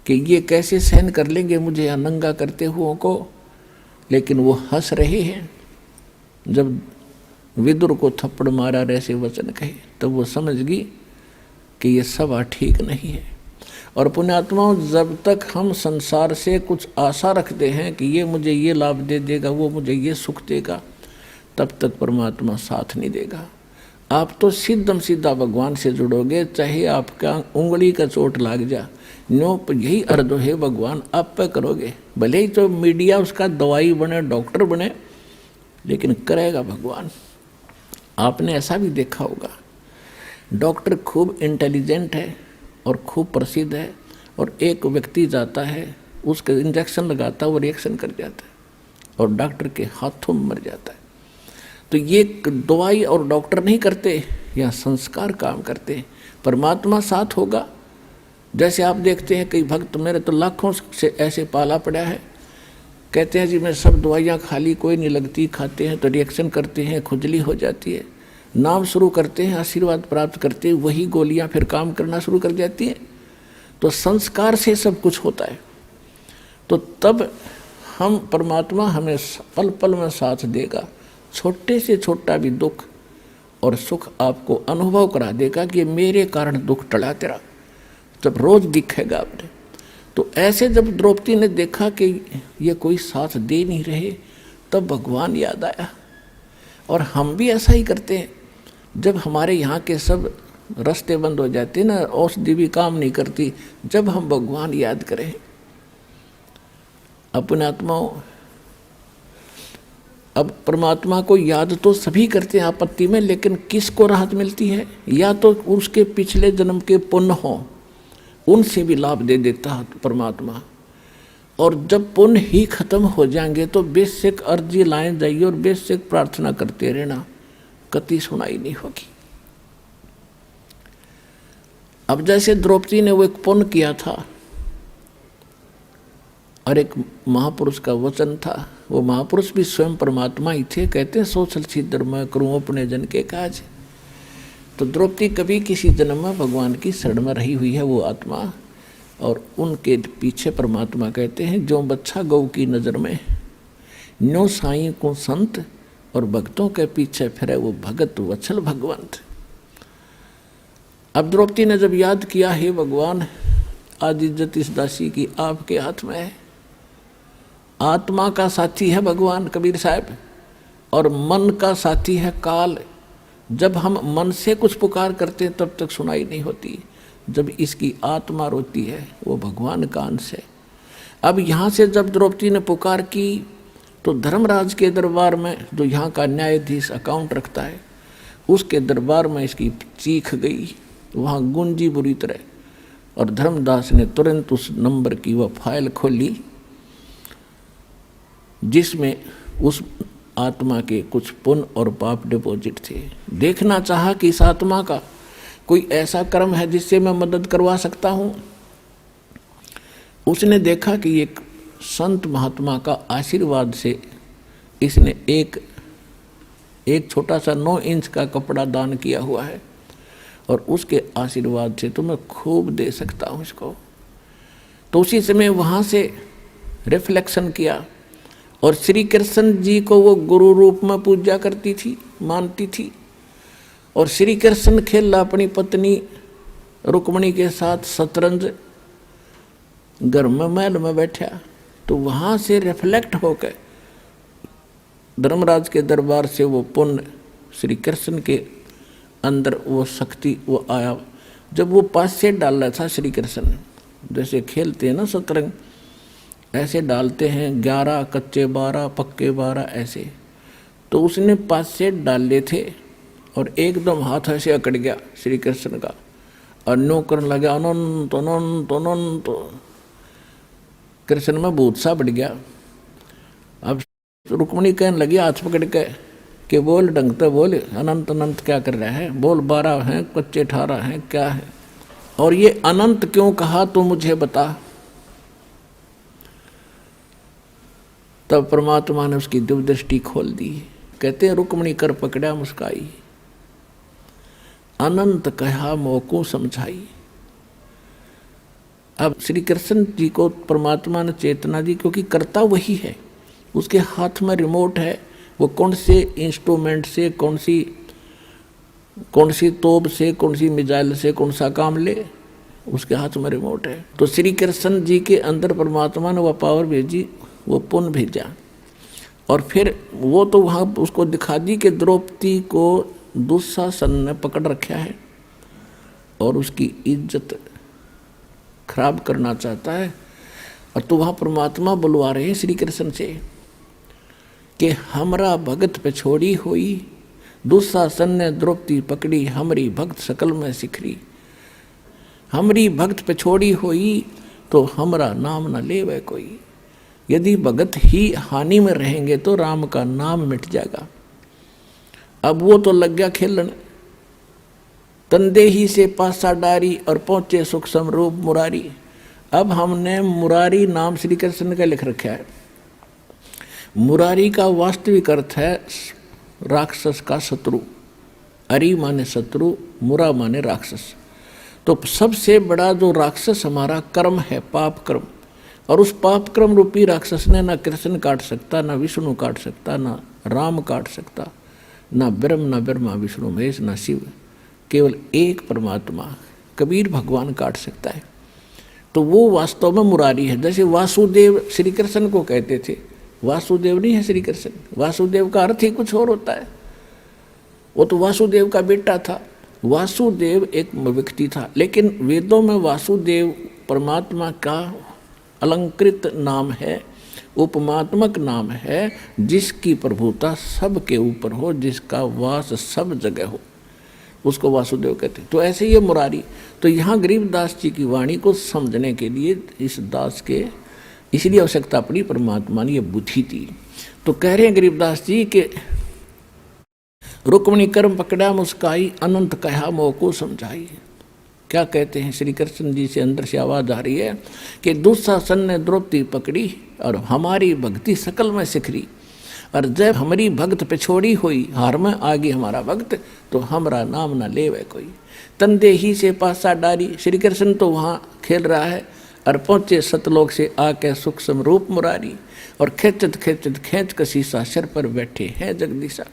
कि ये कैसे सहन कर लेंगे मुझे यहाँ नंगा करते हुओं को, लेकिन वो हंस रहे हैं। जब विदुर को थप्पड़ मारा, ऐसे वचन कहे, तब वो समझ गई कि ये सभा ठीक नहीं है। और पुण्यात्माओं, जब तक हम संसार से कुछ आशा रखते हैं कि ये मुझे ये लाभ दे देगा, वो मुझे ये सुख देगा, तब तक परमात्मा साथ नहीं देगा। आप तो सीधम सीधा भगवान से जुड़ोगे, चाहे आपका उंगली का चोट लग जा, नो यही अर्थ है भगवान आप पे करोगे। भले ही तो मीडिया उसका दवाई बने, डॉक्टर बने, लेकिन करेगा भगवान। आपने ऐसा भी देखा होगा, डॉक्टर खूब इंटेलिजेंट है और खूब प्रसिद्ध है, और एक व्यक्ति जाता है उसके इंजेक्शन लगाता है, वो रिएक्शन कर जाता है और डॉक्टर के हाथों में मर जाता है। तो ये दवाई और डॉक्टर नहीं करते, या संस्कार काम करते। परमात्मा साथ होगा। जैसे आप देखते हैं कई भक्त, मेरे तो लाखों से ऐसे पाला पड़ा है, कहते हैं जी मैं सब दवाइयाँ खा ली, कोई नहीं लगती, खाते हैं तो रिएक्शन करते हैं, खुजली हो जाती है, नाम शुरू करते हैं, आशीर्वाद प्राप्त करते हैं, वही गोलियाँ फिर काम करना शुरू कर जाती हैं। तो संस्कार से सब कुछ होता है। तो तब हम परमात्मा हमें पल पल में साथ देगा। छोटे से छोटा भी दुख और सुख आपको अनुभव करा देगा कि मेरे कारण दुख टला तेरा, जब रोज दिखेगा आपने। तो ऐसे जब द्रौपदी ने देखा कि ये कोई साथ दे नहीं रहे, तब भगवान याद आया। और हम भी ऐसा ही करते हैं, जब हमारे यहाँ के सब रास्ते बंद हो जाते ना, औषधि भी काम नहीं करती, जब हम भगवान याद करें अपने आत्माओं। अब परमात्मा को याद तो सभी करते हैं आपत्ति में, लेकिन किसको राहत मिलती है? या तो उसके पिछले जन्म के पुण्य हो, उनसे भी लाभ दे देता है परमात्मा। और जब पुण्य ही खत्म हो जाएंगे तो बेसिक अर्जी लाए जाइए और बेसिक प्रार्थना करते रहना, कति सुनाई नहीं होगी। अब जैसे द्रौपदी ने वो एक पुण्य किया था और एक महापुरुष का वचन था, वो महापुरुष भी स्वयं परमात्मा ही थे। कहते हैं सोचल सिद्धर मैं करूँ अपने जन के काज। तो द्रौपदी कभी किसी जन्म में भगवान की शरण में रही हुई है वो आत्मा, और उनके पीछे परमात्मा कहते हैं जो बच्चा गौ की नज़र में, न्यो साईं को संत, और भक्तों के पीछे फिरे वो भगत वत्सल भगवंत। अब द्रौपदी ने जब याद किया, हे भगवान आज इज्जत इस दासी की आपके हाथ में है। आत्मा का साथी है भगवान कबीर साहब, और मन का साथी है काल। जब हम मन से कुछ पुकार करते हैं तब तक सुनाई नहीं होती, जब इसकी आत्मा रोती है वो भगवान का अंश है। अब यहाँ से जब द्रौपदी ने पुकार की तो धर्मराज के दरबार में, जो यहाँ का न्यायाधीश अकाउंट रखता है, उसके दरबार में इसकी चीख गई, वहाँ गूंजी बुरी तरह। और धर्मदास ने तुरंत उस नंबर की वह फाइल खोली जिसमें उस आत्मा के कुछ पुण्य और पाप डिपॉजिट थे। देखना चाहा कि इस आत्मा का कोई ऐसा कर्म है जिससे मैं मदद करवा सकता हूँ। उसने देखा कि एक संत महात्मा का आशीर्वाद से इसने एक छोटा सा 9 इंच का कपड़ा दान किया हुआ है, और उसके आशीर्वाद से तो मैं खूब दे सकता हूँ इसको। तो उसी समय वहाँ से रिफ्लेक्शन किया, और श्री कृष्ण जी को वो गुरु रूप में पूजा करती थी, मानती थी। और श्री कृष्ण खेला अपनी पत्नी रुक्मणी के साथ शतरंज, घर में महल में बैठा। तो वहाँ से रिफ्लेक्ट होकर धर्मराज के दरबार से वो पुण्य श्री कृष्ण के अंदर वो शक्ति वो आया। जब वो पास से डाल रहा था श्री कृष्ण, जैसे खेलते हैं ना शतरंज, ऐसे डालते हैं 11 कच्चे 12 पक्के 12 ऐसे। तो उसने 5 सेट डाले थे और एकदम हाथ ऐसे अकड़ गया श्री कृष्ण का, और नो करने लगा अनंत अनंत अनंत। कृष्ण में भूत सा बढ़ गया। अब रुक्मणी कहने लगी हाथ पकड़ के कि बोल ढंग से बोल, अनंत अनंत क्या कर रहा है, बोल 12 हैं कच्चे 18 हैं क्या है, और ये अनंत क्यों कहा तो मुझे बता। तब परमात्मा ने उसकी दिव्य दृष्टि खोल दी। कहते हैं रुक्मणी कर पकड़ा मुस्काई, अनंत कहा मोको समझाई। अब श्री कृष्ण जी को परमात्मा ने चेतना दी, क्योंकि करता वही है, उसके हाथ में रिमोट है। वो कौन से इंस्ट्रूमेंट से, कौन सी तोप से, कौन सी मिसाइल से कौन सा काम ले, उसके हाथ में रिमोट है। तो श्री कृष्ण जी के अंदर परमात्मा ने वह पावर भेजी, वो पुण्य भेजा, और फिर वो तो वहाँ उसको दिखा दी कि द्रौपदी को दुशासन ने पकड़ रखा है और उसकी इज्जत खराब करना चाहता है। और तो वहाँ परमात्मा बुलवा रहे हैं श्री कृष्ण से कि हमरा भगत पे छोड़ी हुई, दुशासन ने द्रौपदी पकड़ी, हमरी भक्त सकल में सिखरी। हमरी भक्त पे छोड़ी हुई तो हमरा नाम न लेवे कोई। यदि भगत ही हानि में रहेंगे तो राम का नाम मिट जाएगा। अब वो तो लग गया खेलन, तंदे ही से पासा डारी और पहुंचे सुख समरूप मुरारी। अब हमने मुरारी नाम श्री कृष्ण का लिख रखा है। मुरारी का वास्तविक अर्थ है राक्षस का शत्रु। अरि माने शत्रु, मुरा माने राक्षस। तो सबसे बड़ा जो राक्षस हमारा कर्म है, पाप कर्म, और उस पाप कर्म रूपी राक्षस ने ना कृष्ण काट सकता, ना विष्णु काट सकता, ना राम काट सकता, ना ब्रह्म, ना ब्रह्मा विष्णु महेश, ना शिव, केवल एक परमात्मा कबीर भगवान काट सकता है। तो वो वास्तव में मुरारी है। जैसे वासुदेव श्री कृष्ण को कहते थे, वासुदेव नहीं है श्री कृष्ण। वासुदेव का अर्थ ही कुछ और होता है। वो तो वासुदेव का बेटा था। वासुदेव एक व्यक्ति था, लेकिन वेदों में वासुदेव परमात्मा का अलंकृत नाम है, उपमात्मक नाम है, जिसकी प्रभुता सबके ऊपर हो, जिसका वास सब जगह हो, उसको वासुदेव कहते हैं। तो ऐसे ये मुरारी। तो यहाँ गरीबदास जी की वाणी को समझने के लिए इस दास के इसलिए आवश्यकता पड़ी, परमात्मा ने ये बुद्धि दी। तो कह रहे हैं गरीबदास जी के रुक्मणी कर्म पकड़ा मुस्काई, अनंत कहा मोह को समझाई। क्या कहते हैं श्री कृष्ण जी से अंदर से आवाज आ रही है कि दुशासन ने द्रौपदी पकड़ी और हमारी भक्ति सकल में सिखरी। और जब हमारी भक्त पे छोड़ी हुई, हार में आगे हमारा भक्त, तो हमारा नाम न लेवे कोई। तंदे ही से पासा डारी। श्री कृष्ण तो वहाँ खेल रहा है और पहुँचे सतलोक से आके सुख समरूप मुरारी। और खेचत खेचत खेच कसीसा सिर पर बैठे हैं जगदीशा।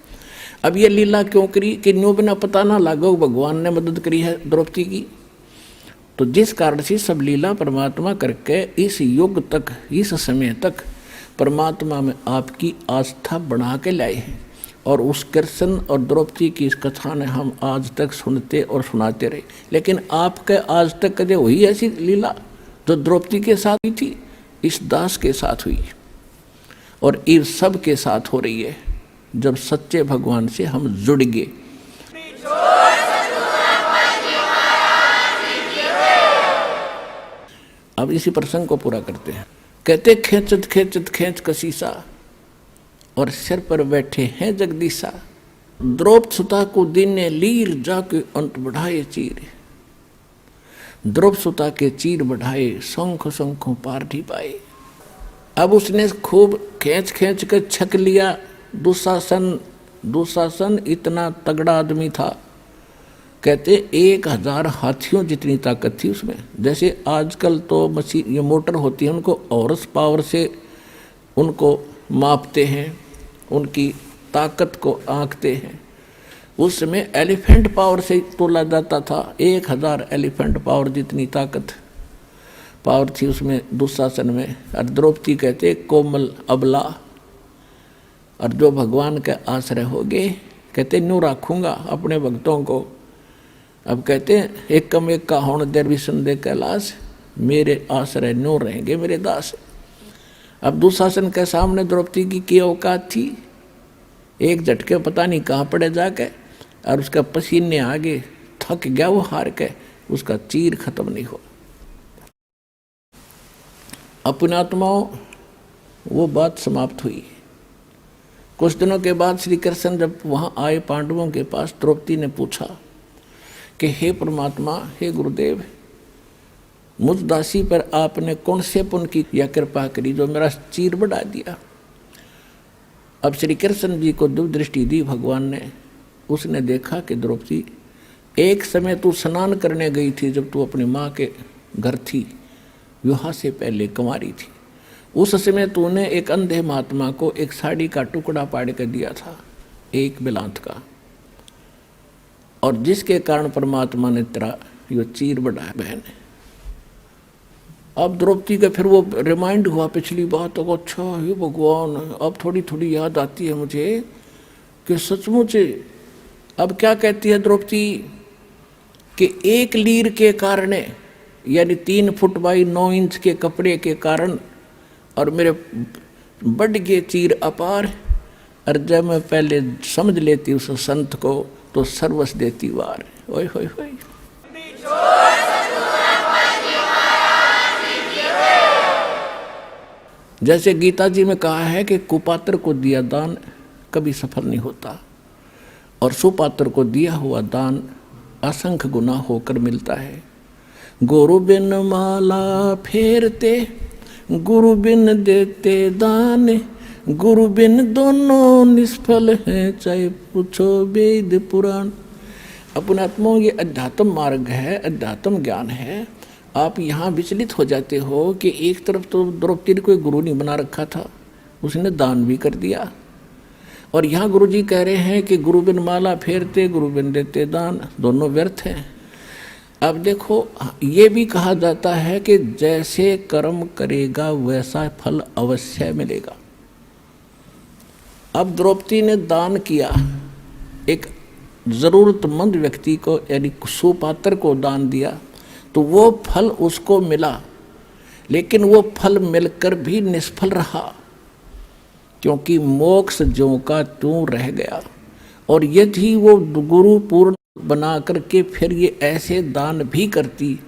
अब ये लीला क्यों करी कि न्यू बिना पता ना लागो भगवान ने मदद करी है द्रौपदी की। तो जिस कारण से सब लीला परमात्मा करके इस युग तक, इस समय तक परमात्मा में आपकी आस्था बढ़ा के लाए हैं। और उस कृष्ण और द्रौपदी की इस कथा ने हम आज तक सुनते और सुनाते रहे। लेकिन आपके आज तक कदे हुई ऐसी लीला जो द्रौपदी के साथ हुई थी, इस दास के साथ हुई और इस सब के साथ हो रही है जब सच्चे भगवान से हम जुड़ गए। अब इसी प्रसंग को पूरा करते हैं। कहते खेचत खेचत खेच कसीसा और सिर पर बैठे हैं जगदीशा। द्रौपद सुता को दिन ने लीर जाके अंत बढ़ाए चीर। द्रौपद सुता के चीर बढ़ाए, शंख शंखों पार नहीं पाए। अब उसने खूब खींच खींच कर छक लिया। दुशासन इतना तगड़ा आदमी था, कहते 1000 हाथियों जितनी ताकत थी उसमें। जैसे आजकल तो मशीन ये मोटर होती है, उनको हॉर्स पावर से उनको मापते हैं, उनकी ताकत को आंकते हैं। उस समय एलिफेंट पावर से तोला जाता था। 1000 एलिफेंट पावर जितनी ताकत पावर थी उसमें दुशासन में। और द्रौपदी कहते कोमल अबला, और जो भगवान के आश्रय हो गए, कहते न्यू रखूँगा अपने भक्तों को। अब कहते हैं एक कम एक का होण देर भी संदेह कैलाश, मेरे आश्रय न्यू रहेंगे मेरे दास। अब दुशासन के सामने द्रौपदी की क्या औकात थी। एक झटके पता नहीं कहाँ पड़े जाके, और उसका पसीने आगे थक गया वो हार के, उसका चीर खत्म नहीं हुआ। अपने आत्माओं वो बात समाप्त हुई। कुछ दिनों के बाद श्री कृष्ण जब वहाँ आए पांडवों के पास, द्रौपदी ने पूछा कि हे परमात्मा, हे गुरुदेव, मुझ दासी पर आपने कौन से पुण्य की या कृपा करी जो मेरा चीर बढ़ा दिया। अब श्री कृष्ण जी को दिव्य दृष्टि दी भगवान ने। उसने देखा कि द्रौपदी, एक समय तू स्नान करने गई थी जब तू अपनी माँ के घर थी, विवाह से पहले कुंवारी थी। उस समय तूने एक अंधे महात्मा को एक साड़ी का टुकड़ा पाड़ कर दिया था, एक बिलांत का, और जिसके कारण परमात्मा ने तेरा यो चीर बढ़ाया बहन। अब द्रौपदी का फिर वो रिमाइंड हुआ पिछली बात को, अच्छा हे भगवान, अब थोड़ी थोड़ी याद आती है मुझे कि सचमुच अब क्या कहती है द्रौपदी कि 1 लीर के कारण, यानी 3 फुट बाई 9 इंच के कपड़े के कारण, और मेरे बढ़ गए चीर अपार, और जब मैं पहले समझ लेती उस संत को तो सर्वस देती वार। ओए होए होए। जैसे गीता जी में कहा है कि कुपात्र को दिया दान कभी सफल नहीं होता, और सुपात्र को दिया हुआ दान असंख्य गुना होकर मिलता है। गुरु बिन माला फेरते, गुरु बिन देते दान, गुरु बिन दोनों निष्फल हैं, चाहे पूछो वेद पुराण। अपनात्मा ये अध्यात्म मार्ग है, अध्यात्म ज्ञान है। आप यहाँ विचलित हो जाते हो कि एक तरफ तो द्रौपदी ने कोई गुरु नहीं बना रखा था, उसने दान भी कर दिया, और यहाँ गुरु जी कह रहे हैं कि गुरु बिन माला फेरते, गुरु बिन देते दान, दोनों व्यर्थ हैं। अब देखो, ये भी कहा जाता है कि जैसे कर्म करेगा वैसा फल अवश्य मिलेगा। अब द्रौपदी ने दान किया, एक जरूरतमंद व्यक्ति को यानी सुपात्र को दान दिया, तो वो फल उसको मिला, लेकिन वो फल मिलकर भी निष्फल रहा, क्योंकि मोक्ष ज्यों का त्यों रह गया। और यदि वो गुरु पूर्ण बना करके फिर ये ऐसे दान भी करती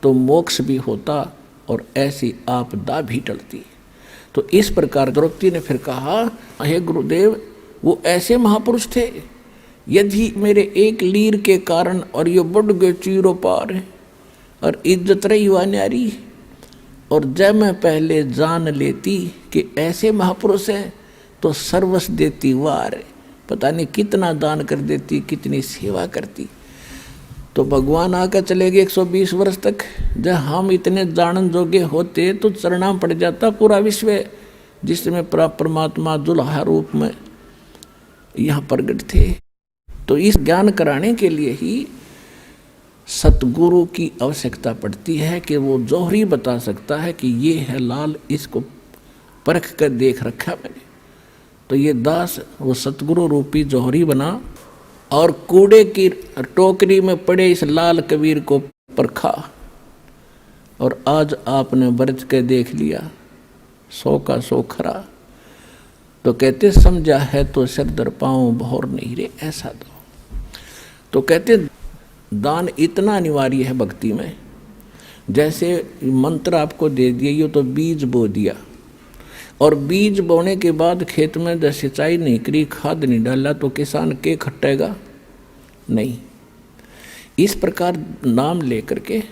तो मोक्ष भी होता और ऐसी आपदा भी टलती। तो इस प्रकार द्रौपदी ने फिर कहा, हे गुरुदेव, वो ऐसे महापुरुष थे, यदि मेरे 1 लीर के कारण और ये बढ़ गए चीरों पार, और इज्जत रही हुआ न्यारी, और जब मैं पहले जान लेती कि ऐसे महापुरुष हैं तो सर्वस देती वार, पता नहीं कितना दान कर देती, कितनी सेवा करती। तो भगवान आकर चले गए 120 वर्ष तक। जब हम इतने जानन जोगे होते तो चरना पड़ जाता पूरा विश्व, जिसमें परमात्मा दुल्हा रूप में यहाँ प्रगट थे। तो इस ज्ञान कराने के लिए ही सतगुरु की आवश्यकता पड़ती है कि वो जौहरी बता सकता है कि ये है लाल, इसको परख कर देख रखा मैंने। तो ये दास वो सतगुरु रूपी जौहरी बना, और कूड़े की टोकरी में पड़े इस लाल कबीर को परखा, और आज आपने बरत के देख लिया 100 का 100 खरा। तो कहते समझा है तो सिर दर पाँव भौर नहीं रे ऐसा दो। तो कहते दान इतना अनिवार्य है भक्ति में। जैसे मंत्र आपको दे दिया, ये तो बीज बो दिया, और बीज बोने के बाद खेत में जब सिंचाई नहीं करी, खाद नहीं डाला, तो किसान के खट्टेगा नहीं। इस प्रकार नाम लेकर के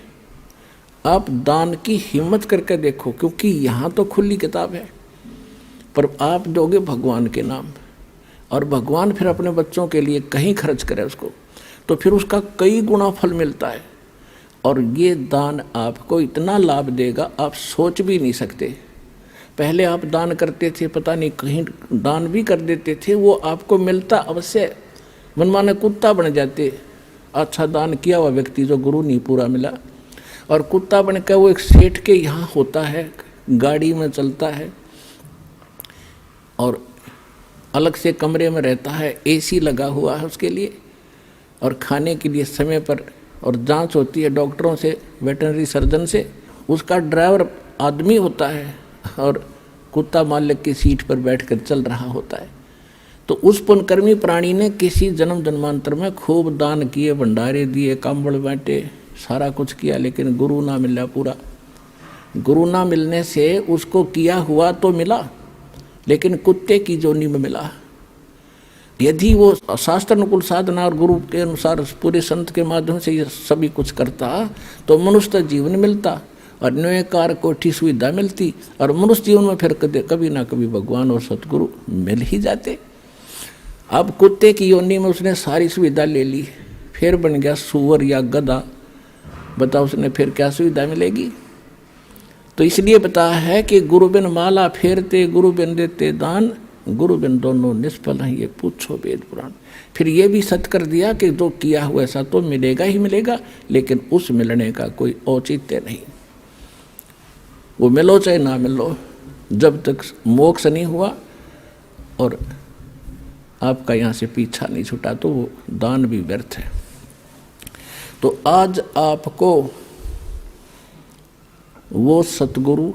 आप दान की हिम्मत करके देखो, क्योंकि यहाँ तो खुली किताब है, पर आप दोगे भगवान के नाम, और भगवान फिर अपने बच्चों के लिए कहीं खर्च करे उसको, तो फिर उसका कई गुना फल मिलता है। और ये दान आपको इतना लाभ देगा आप सोच भी नहीं सकते। पहले आप दान करते थे, पता नहीं कहीं दान भी कर देते थे, वो आपको मिलता अवश्य, मनमाने कुत्ता बन जाते। अच्छा दान किया हुआ व्यक्ति जो गुरु नहीं पूरा मिला, और कुत्ता बन कर वो एक सेठ के यहाँ होता है, गाड़ी में चलता है, और अलग से कमरे में रहता है, एसी लगा हुआ है उसके लिए, और खाने के लिए समय पर, और जांच होती है डॉक्टरों से, वेटरनरी सर्जन से। उसका ड्राइवर आदमी होता है और कुत्ता मालिक की सीट पर बैठकर चल रहा होता है। तो उस पुण्यकर्मी प्राणी ने किसी जन्म जन्मांतर में खूब दान किए, भंडारे दिए, कंबल बांटे, सारा कुछ किया, लेकिन गुरु ना मिला पूरा। गुरु ना मिलने से उसको किया हुआ तो मिला, लेकिन कुत्ते की जोनी में मिला। यदि वो शास्त्र अनुकूल साधना और गुरु के अनुसार पूरे संत के माध्यम से ये सभी कुछ करता तो मनुष्य जीवन मिलता, और न्यायकार कोठी सुविधा मिलती, और मनुष्य जीवन में फिर कभी ना कभी भगवान और सतगुरु मिल ही जाते। अब कुत्ते की योनि में उसने सारी सुविधा ले ली, फिर बन गया सुअर या गधा, बताओ उसने फिर क्या सुविधा मिलेगी। तो इसलिए बताया है कि गुरु बिन माला फेरते, गुरु बिन देते दान, गुरु बिन दोनों निष्फल हैं, ये पूछो वेद पुराण। फिर ये भी सत्य कर दिया कि जो किया हुआ ऐसा तो मिलेगा ही मिलेगा, लेकिन उस मिलने का कोई औचित्य नहीं। वो मिलो चाहे ना मिलो, जब तक मोक्ष नहीं हुआ और आपका यहाँ से पीछा नहीं छूटा तो वो दान भी व्यर्थ है। तो आज आपको वो सतगुरु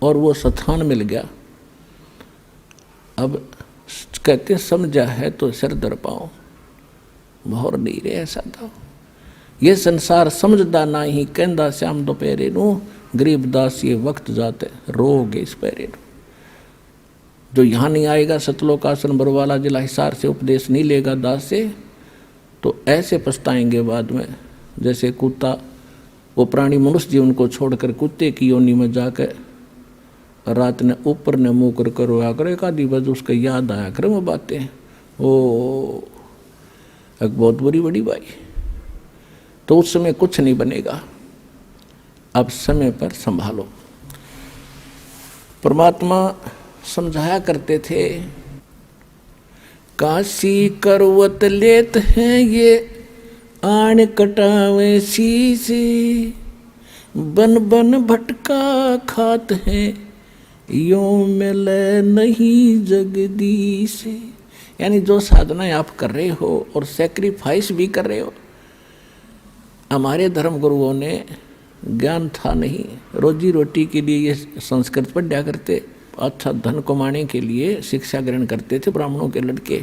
और वो स्थान मिल गया। अब कहते समझा है तो सिर दर पाओ, मोहर नहीं रे ऐसा था। ये संसार समझदा ना ही कहंदा श्याम दोपहरे नू, गरीबदास ये वक्त जाते रोगे इस पैरे नू। जो यहाँ नहीं आएगा सतलोकासन बरवाला जिला हिसार से उपदेश नहीं लेगा दास से, तो ऐसे पछताएंगे बाद में जैसे कुत्ता, वो प्राणी मनुष्य जीवन को छोड़कर कुत्ते की योनि में जाकर रात ने ऊपर ने मुँह कर कर रोया करे, एक आधी बज उसका याद आया करे वो बातें, वो एक बहुत बुरी बड़ी बाई। तो उस समय कुछ नहीं बनेगा, अब समय पर संभालो। परमात्मा समझाया करते थे, काशी करवत लेत हैं ये आण कटावे शीशे, बन बन भटका खात हैं यों मिले नहीं जगदीश। यानी जो साधना आप कर रहे हो और सेक्रीफाइस भी कर रहे हो, हमारे धर्म गुरुओं ने ज्ञान था नहीं, रोजी रोटी के लिए ये संस्कृत पढ़ा करते, अच्छा धन कमाने के लिए शिक्षा ग्रहण करते थे ब्राह्मणों के लड़के,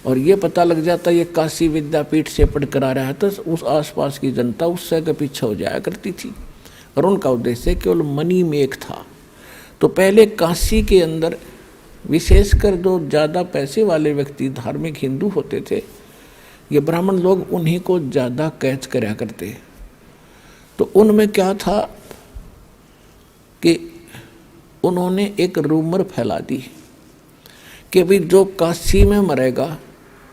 और ये पता लग जाता ये काशी विद्यापीठ से पढ़ कर आ रहा है तो उस आसपास की जनता उससे के पीछे हो जाया करती थी, और उनका उद्देश्य केवल मनी मेक था। तो पहले काशी के अंदर विशेषकर जो ज़्यादा पैसे वाले व्यक्ति धार्मिक हिंदू होते थे, ये ब्राह्मण लोग उन्हीं को ज़्यादा कैच कराया करते। तो उनमें क्या था कि उन्होंने एक रूमर फैला दी कि भाई जो काशी में मरेगा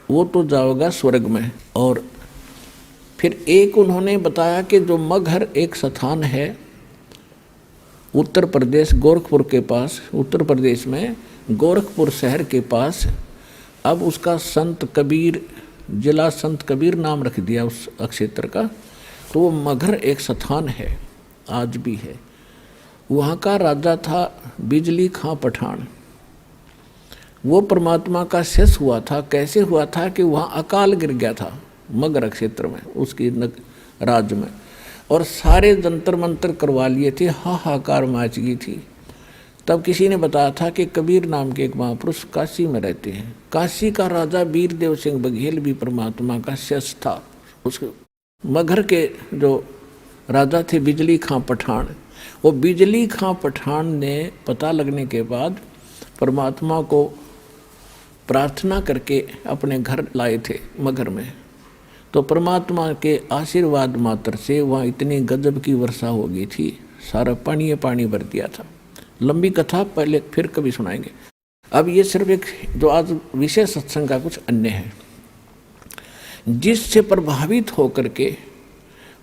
वो तो जाएगा स्वर्ग में। और फिर एक उन्होंने बताया कि जो मगहर एक स्थान है उत्तर प्रदेश गोरखपुर के पास, उत्तर प्रदेश में गोरखपुर शहर के पास, अब उसका संत कबीर, जिला संत कबीर नाम रख दिया उस क्षेत्र का। तो वो मगहर एक स्थान है, आज भी है। वहाँ का राजा था बिजली खां पठान। वो परमात्मा का शिष्य हुआ था। कैसे हुआ था कि वहाँ अकाल गिर गया था मगहर क्षेत्र में, उसकी राज्य में, और सारे जंतर मंतर करवा लिए थे, हाहाकार मच गई थी। तब किसी ने बताया था कि कबीर नाम के एक महापुरुष काशी में रहते हैं। काशी का राजा वीरदेव सिंह बघेल भी परमात्मा का शिष्य था। उसके मगहर के जो राजा थे बिजली खां पठान, वो बिजली खां पठान ने पता लगने के बाद परमात्मा को प्रार्थना करके अपने घर लाए थे मगहर में। तो परमात्मा के आशीर्वाद मात्र से वहाँ इतनी गजब की वर्षा हो गई थी, सारा पानी पानी भर दिया था। लंबी कथा पहले फिर कभी सुनाएंगे। अब ये सिर्फ एक जो आज विशेष सत्संग का कुछ अन्य है, जिससे प्रभावित होकर के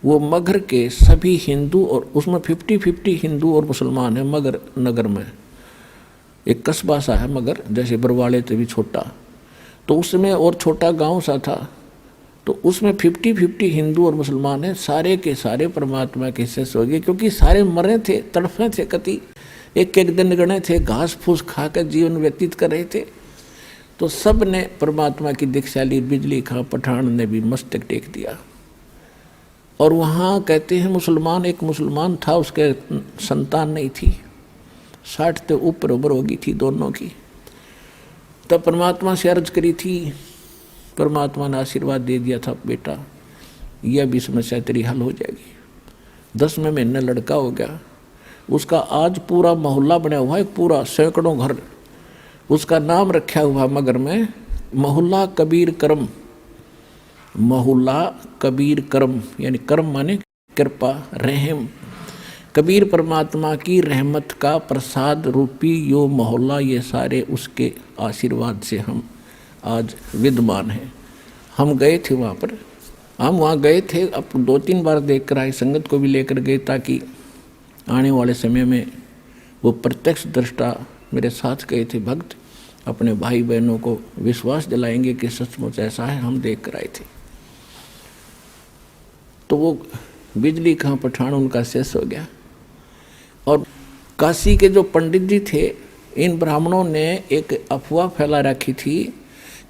वो मगहर के सभी हिंदू, और उसमें 50-50 हिंदू और मुसलमान है मगहर नगर में। एक कस्बा सा है मगहर, जैसे बरवाले से भी छोटा, तो उसमें और छोटा गांव सा था। तो उसमें 50-50 हिंदू और मुसलमान हैं, सारे के सारे परमात्मा के शिष्य हो गए, क्योंकि सारे मरे थे, तड़फे थे, कति एक एक दिन गणे थे, घास फूस खाकर जीवन व्यतीत कर रहे थे। तो सब ने परमात्मा की दीक्षा ली। बिजली खां पठान ने भी मस्तक टेक दिया। और वहाँ कहते हैं मुसलमान, एक मुसलमान था, उसके संतान नहीं थी, 60 से ऊपर उम्र होगी थी दोनों की। तब परमात्मा से अर्ज करी थी, परमात्मा ने आशीर्वाद दे दिया था, बेटा यह भी समस्या तेरी हल हो जाएगी। 10वें महीने लड़का हो गया। उसका आज पूरा मोहल्ला बना हुआ है, पूरा सैकड़ों घर। उसका नाम रखा हुआ मगहर में मोहल्ला कबीर करम। मोहल्ला कबीर करम, यानी करम माने कृपा, रहम। कबीर परमात्मा की रहमत का प्रसाद रूपी यो मोहल्ला, ये सारे उसके आशीर्वाद से हम आज विद्यमान हैं। हम गए थे वहाँ पर, हम वहाँ गए थे, अब 2-3 बार देख कर आए, संगत को भी लेकर गए, ताकि आने वाले समय में वो प्रत्यक्ष दृष्टा मेरे साथ गए थे भक्त, अपने भाई बहनों को विश्वास दिलाएंगे कि सचमुच ऐसा है, हम देख कर आए थे। तो वो बिजली खां पठान उनका शेष हो गया। और काशी के जो पंडित जी थे, इन ब्राह्मणों ने एक अफवाह फैला रखी थी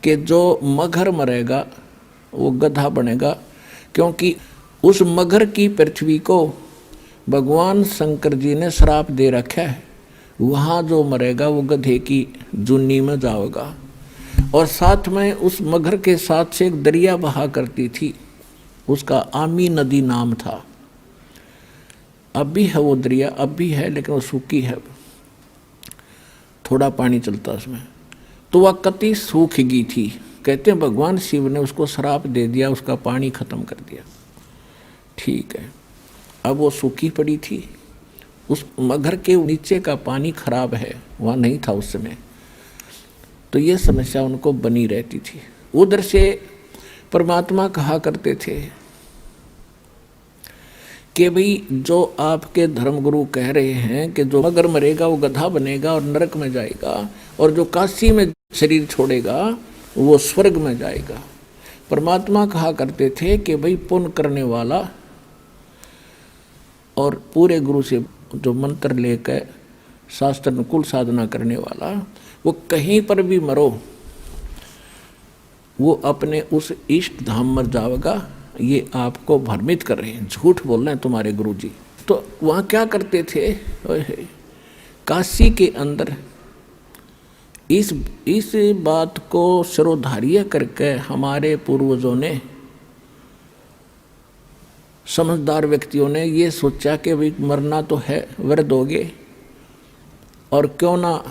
कि जो मगर मरेगा वो गधा बनेगा, क्योंकि उस मगर की पृथ्वी को भगवान शंकर जी ने श्राप दे रखा है। वहाँ जो मरेगा वो गधे की जुन्नी में जाएगा। और साथ में उस मगर के साथ से एक दरिया बहा करती थी, उसका आमी नदी नाम था। अब भी है वो दरिया, अब भी है, लेकिन वो सूखी है, थोड़ा पानी चलता उसमें। तो वह कति सूख गई थी। कहते हैं भगवान शिव ने उसको श्राप दे दिया, उसका पानी खत्म कर दिया। ठीक है, अब वो सूखी पड़ी थी। उस मगर के नीचे का पानी खराब है, वहाँ नहीं था उस समय। तो ये समस्या उनको बनी रहती थी। उधर से परमात्मा कहा करते थे कि भाई जो आपके धर्मगुरु कह रहे हैं कि जो मगर मरेगा वो गधा बनेगा और नरक में जाएगा, और जो काशी में शरीर छोड़ेगा वो स्वर्ग में जाएगा। परमात्मा कहा करते थे कि भाई पुण्य करने वाला और पूरे गुरु से जो मंत्र लेकर शास्त्र अनुकूल साधना करने वाला, वो कहीं पर भी मरो वो अपने उस इष्ट धाम में जाएगा। ये आपको भ्रमित कर रहे हैं, झूठ बोल रहे हैं तुम्हारे गुरुजी। तो वहाँ क्या करते थे, काशी के अंदर इस बात को सिरोधार्य करके हमारे पूर्वजों ने, समझदार व्यक्तियों ने ये सोचा कि भाई मरना तो है, वृद्ध हो गए, और क्यों ना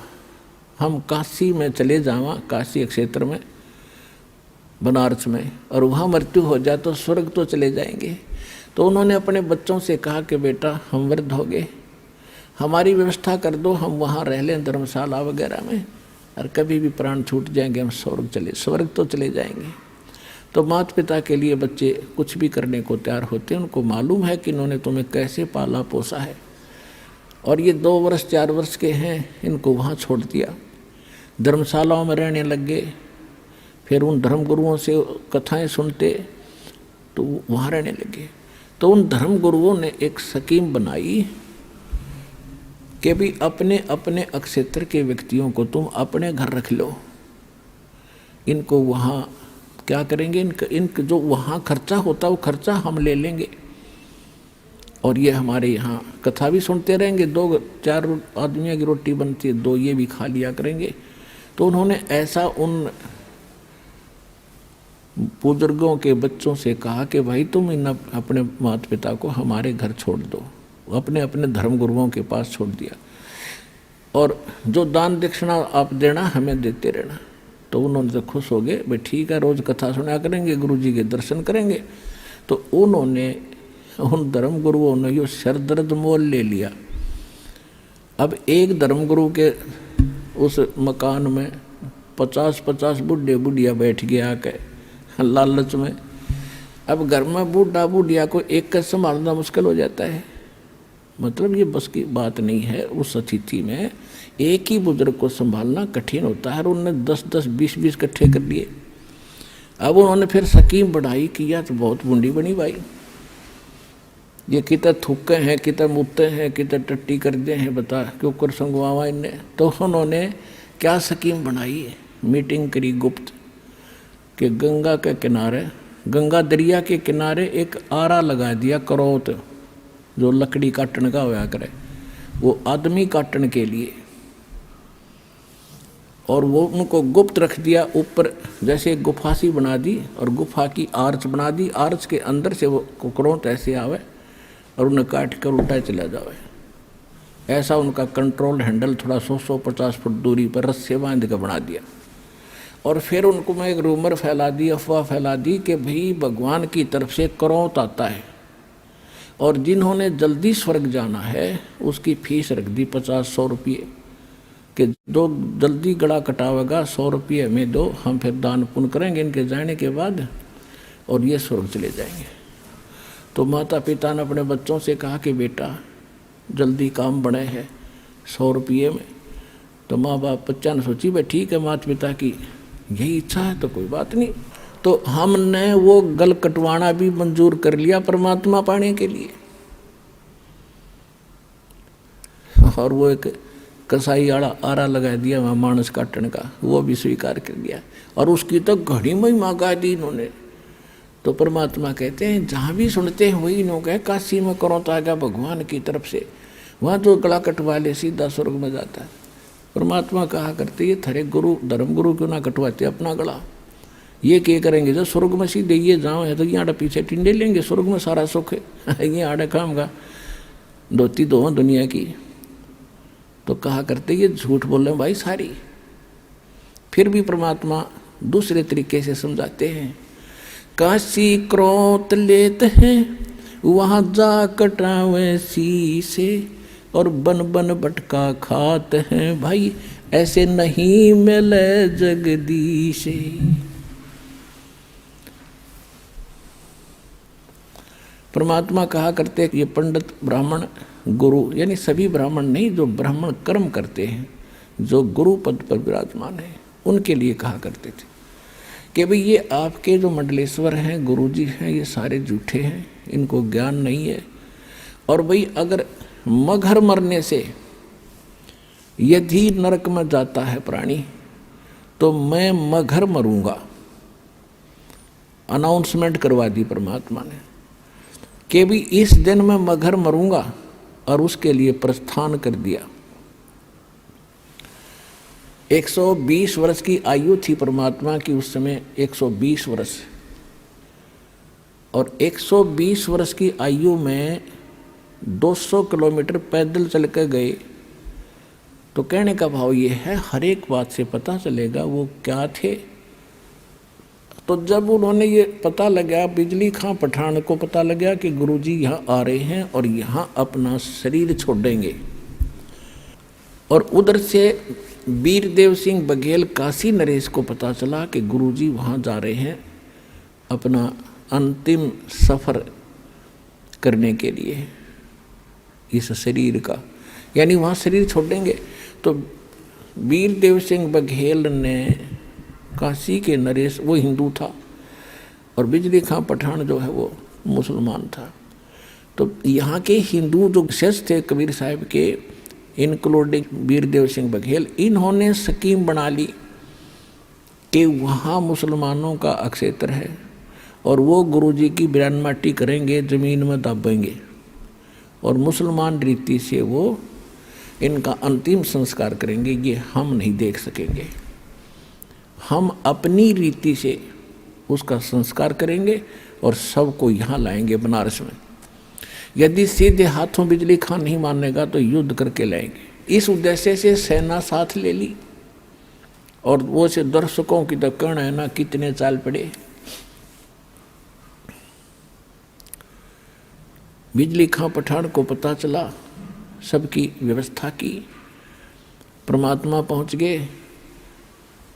हम काशी में चले जावा, काशी क्षेत्र में, बनारस में, और वहाँ मृत्यु हो जाए तो स्वर्ग तो चले जाएंगे। तो उन्होंने अपने बच्चों से कहा कि बेटा हम वृद्ध हो गए, हमारी व्यवस्था कर दो, हम वहाँ रह लें धर्मशाला वगैरह में, और कभी भी प्राण छूट जाएंगे हम स्वर्ग तो चले जाएंगे। तो माता पिता के लिए बच्चे कुछ भी करने को तैयार होते हैं। उनको मालूम है कि इन्होंने तुम्हें कैसे पाला पोसा है, और ये 2 वर्ष 4 वर्ष के हैं, इनको वहाँ छोड़ दिया। धर्मशालाओं में रहने लग गए, फिर उन धर्मगुरुओं से कथाएं सुनते तो वहाँ रहने लगे। तो उन धर्मगुरुओं ने एक स्कीम बनाई कि भी अपने अपने अक्षेत्र के व्यक्तियों को तुम अपने घर रख लो, इनको वहाँ क्या करेंगे, इनका जो वहाँ खर्चा होता वो खर्चा हम ले लेंगे, और ये हमारे यहाँ कथा भी सुनते रहेंगे। 2-4 आदमियों की रोटी बनती है, 2 ये भी खा लिया करेंगे। तो उन्होंने ऐसा उन बुजुर्गों के बच्चों से कहा कि भाई तुम इन अपने माता पिता को हमारे घर छोड़ दो, अपने अपने धर्मगुरुओं के पास छोड़ दिया, और जो दान दक्षिणा आप देना हमें देते रहना। तो उन्होंने तो खुश हो गए, भाई ठीक है, रोज़ कथा सुना करेंगे, गुरुजी के दर्शन करेंगे। तो उन्होंने उन धर्मगुरुओं ने यो सरदर्द मोल ले लिया। अब एक धर्मगुरु के उस मकान में 50-50 बुढ़े बुढ़िया बैठ गया आके लालच में। अब घर में बूढ़ा बुढ़िया को एक का संभालना मुश्किल हो जाता है, मतलब ये बस की बात नहीं है। उस अतिथि में एक ही बुजुर्ग को संभालना कठिन होता है, और उन्होंने 10-10 20-20 इकट्ठे कर लिए। अब उन्होंने फिर स्कीम बढ़ाई कि यार तो बहुत बूढ़ी बनी भाई, ये कितना थूके हैं, कितना मुत्ते हैं, कितना टट्टी कर दे हैं, बता क्यों कर संगवावा इनने। तो उन्होंने क्या स्कीम बनाई, मीटिंग करी गुप्त कि गंगा के किनारे, गंगा दरिया के किनारे एक आरा लगा दिया, करौत जो लकड़ी काटने का होया करे, वो आदमी काटने के लिए, और वो उनको गुप्त रख दिया। ऊपर जैसे एक गुफा सी बना दी, और गुफा की आर्च बना दी, आर्च के अंदर से वो करौत ऐसे आवे और उन्हें काट कर उल्टा चला जावे। ऐसा उनका कंट्रोल हैंडल थोड़ा 100-150 फुट दूरी पर रस्से बांध कर बना दिया। और फिर उनको मैं एक रूमर फैला दी, अफवाह फैला दी कि भाई भगवान की तरफ से करौत आता है, और जिन्होंने जल्दी स्वर्ग जाना है उसकी फीस रख दी 50-100 रुपये, कि जो जल्दी गड़ा कटावेगा 100 रुपये हमें दो, हम फिर दान पुण्य करेंगे इनके जाने के बाद, और ये स्वर्ग चले जाएंगे। तो माता पिता ने अपने बच्चों से कहा कि बेटा जल्दी काम बने है 100 रुपये में। तो माँ बाप बच्चा ने सोची भाई ठीक है, माता पिता की यही इच्छा है तो कोई बात नहीं। तो हमने वो गल कटवाना भी मंजूर कर लिया परमात्मा पाने के लिए। और वो एक कसाई आड़ा आरा लगा दिया वहाँ मानस काटने का, वो भी स्वीकार कर दिया और उसकी तो घड़ी में ही मांगा दी इन्होंने। तो परमात्मा कहते हैं जहाँ भी सुनते हैं वही इन्हों कहे काशी में करो तो आगा भगवान की तरफ से, वहाँ तो गला कटवा ले सीधा स्वर्ग में जाता है। परमात्मा कहा करते ये थरे गुरु धर्म गुरु क्यों ना कटवाते अपना गला, ये क्या करेंगे जब स्वर्ग में सीधे ये जाओ है तो ये आड़े पीछे टिंडे लेंगे, स्वर्ग में सारा सुख है ये आड़े काम का धोती दो दुनिया की। तो कहा करते ये झूठ बोल रहे भाई सारी। फिर भी परमात्मा दूसरे तरीके से समझाते हैं, काशी क्रोत लेते हैं वहाँ जा कटावे शीशे और बन बन भटका खाते हैं भाई ऐसे नहीं मिले जगदीशे। परमात्मा कहा करते ये पंडित ब्राह्मण गुरु यानी सभी ब्राह्मण नहीं, जो ब्राह्मण कर्म करते हैं, जो गुरु पद पर विराजमान है, उनके लिए कहा करते थे कि भाई ये आपके जो मंडलेश्वर हैं गुरुजी हैं ये सारे झूठे हैं, इनको ज्ञान नहीं है। और भाई अगर मगर मरने से यदि नरक में जाता है प्राणी तो मैं मगर मरूंगा, अनाउंसमेंट करवा दी परमात्मा ने कि भी इस दिन मैं मगर मरूंगा और उसके लिए प्रस्थान कर दिया। 120 वर्ष की आयु थी परमात्मा की उस समय, 120 वर्ष। और 120 वर्ष की आयु में 200 किलोमीटर पैदल चल कर गए। तो कहने का भाव ये है हर एक बात से पता चलेगा वो क्या थे। तो जब उन्होंने ये पता लगा, बिजली खां पठान को पता लगा कि गुरुजी यहाँ आ रहे हैं और यहाँ अपना शरीर छोड़ेंगे, और उधर से वीरदेव सिंह बघेल काशी नरेश को पता चला कि गुरुजी वहाँ जा रहे हैं अपना अंतिम सफ़र करने के लिए इस शरीर का, यानी वहाँ शरीर छोड़ेंगे। तो वीरदेव सिंह बघेल ने काशी के नरेश, वो हिंदू था और बिजली खां पठान जो है वो मुसलमान था। तो यहाँ के हिंदू जो शिष्य थे कबीर साहब के, इंक्लूडिंग वीरदेव सिंह बघेल, इन्होंने स्कीम बना ली कि वहाँ मुसलमानों का अक्षेत्र है और वो गुरुजी की बिरान माटी करेंगे, ज़मीन में दबेंगे और मुसलमान रीति से वो इनका अंतिम संस्कार करेंगे। ये हम नहीं देख सकेंगे, हम अपनी रीति से उसका संस्कार करेंगे और सबको यहाँ लाएंगे बनारस में। यदि सीधे हाथों बिजली खां नहीं मानेगा तो युद्ध करके लाएंगे। इस उद्देश्य से सेना साथ ले ली और वो से दर्शकों की तो कहना है ना कितने चाल पड़े। बिजली खां पठान को पता चला, सबकी व्यवस्था की, परमात्मा पहुँच गए।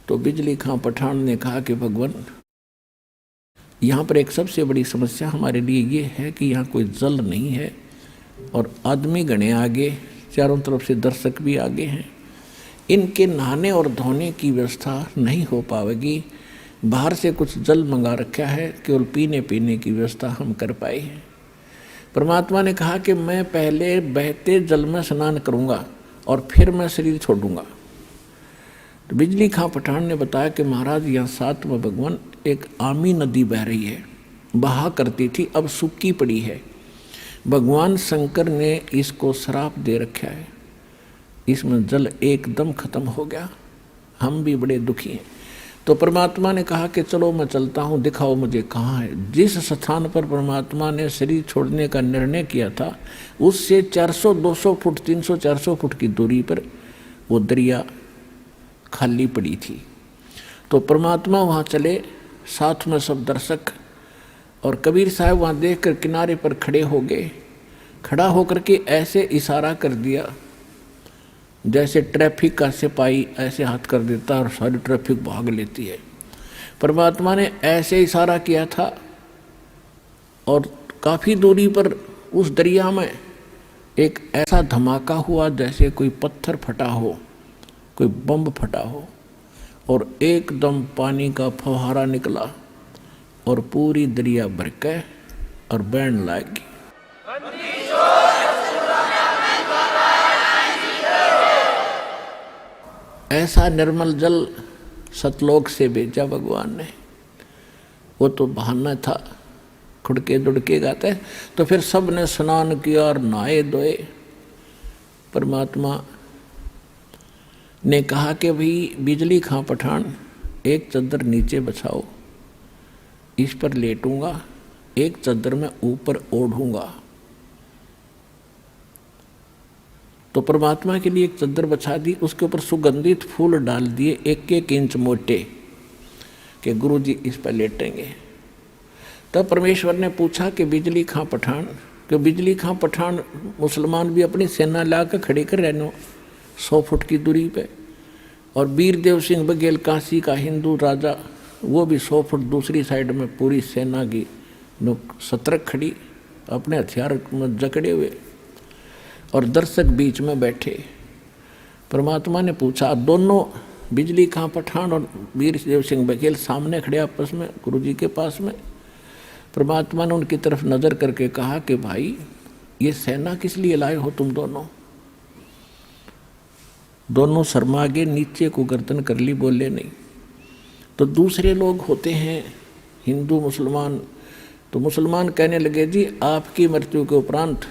तो बिजली खां पठान ने कहा कि भगवान यहाँ पर एक सबसे बड़ी समस्या हमारे लिए ये है कि यहाँ कोई जल नहीं है और आदमी गणे आगे, चारों तरफ से दर्शक भी आगे हैं, इनके नहाने और धोने की व्यवस्था नहीं हो पाएगी। बाहर से कुछ जल मंगा रखा है, केवल पीने की व्यवस्था हम कर पाए हैं। परमात्मा ने कहा कि मैं पहले बहते जल में स्नान करूँगा और फिर मैं शरीर छोड़ूंगा। तो बिजली खां पठान ने बताया कि महाराज यहाँ साथ में भगवान एक आमी नदी बह रही है, बहा करती थी, अब सूखी पड़ी है। भगवान शंकर ने इसको श्राप दे रखा है, इसमें जल एकदम खत्म हो गया, हम भी बड़े दुखी हैं। तो परमात्मा ने कहा कि चलो मैं चलता हूँ, दिखाओ मुझे कहाँ है। जिस स्थान पर परमात्मा ने शरीर छोड़ने का निर्णय किया था उससे 400-200 फुट 300-400 फुट की दूरी पर वो दरिया खाली पड़ी थी। तो परमात्मा वहाँ चले, साथ में सब दर्शक, और कबीर साहब वहाँ देखकर किनारे पर खड़े हो गए। खड़ा होकर के ऐसे इशारा कर दिया जैसे ट्रैफिक का सिपाही ऐसे हाथ कर देता और सारी ट्रैफिक भाग लेती है। परमात्मा ने ऐसे इशारा किया था और काफ़ी दूरी पर उस दरिया में एक ऐसा धमाका हुआ जैसे कोई पत्थर फटा हो, कोई बम फटा हो, और एकदम पानी का फव्वारा निकला और पूरी दरिया भर के और बहने लगी। ऐसा निर्मल जल सतलोक से भेजा भगवान ने। वो तो बहाना था, खुड़के दुड़के गाते। तो फिर सब ने स्नान किया और नहाए धोए। परमात्मा ने कहा कि भाई बिजली खां पठान, एक चद्दर नीचे बछाओ, इस पर लेटूंगा, एक चद्दर में ऊपर ओढ़ूंगा। तो परमात्मा के लिए एक चद्दर बछा दी, उसके ऊपर सुगंधित फूल डाल दिए 1-1 इंच मोटे, कि गुरु जी इस पर लेटेंगे। तब परमेश्वर ने पूछा कि बिजली खां पठान, कि बिजली खां पठान मुसलमान भी अपनी सेना ला कर खड़ी कर रहने 100 फुट की दूरी पे, और वीरदेव सिंह बघेल काशी का हिंदू राजा, वो भी 100 फुट दूसरी साइड में पूरी सेना की सतर्क खड़ी अपने हथियार में जकड़े हुए, और दर्शक बीच में बैठे। परमात्मा ने पूछा, दोनों बिजली खां पठान और वीरदेव सिंह बघेल सामने खड़े आपस में गुरु जी के पास में। परमात्मा ने उनकी तरफ नजर करके कहा कि भाई ये सेना किस लिए लाए हो तुम दोनों? दोनों शर्मा गए, नीचे को गर्दन कर ली, बोले नहीं। तो दूसरे लोग होते हैं हिंदू मुसलमान, तो मुसलमान कहने लगे जी आपकी मृत्यु के उपरांत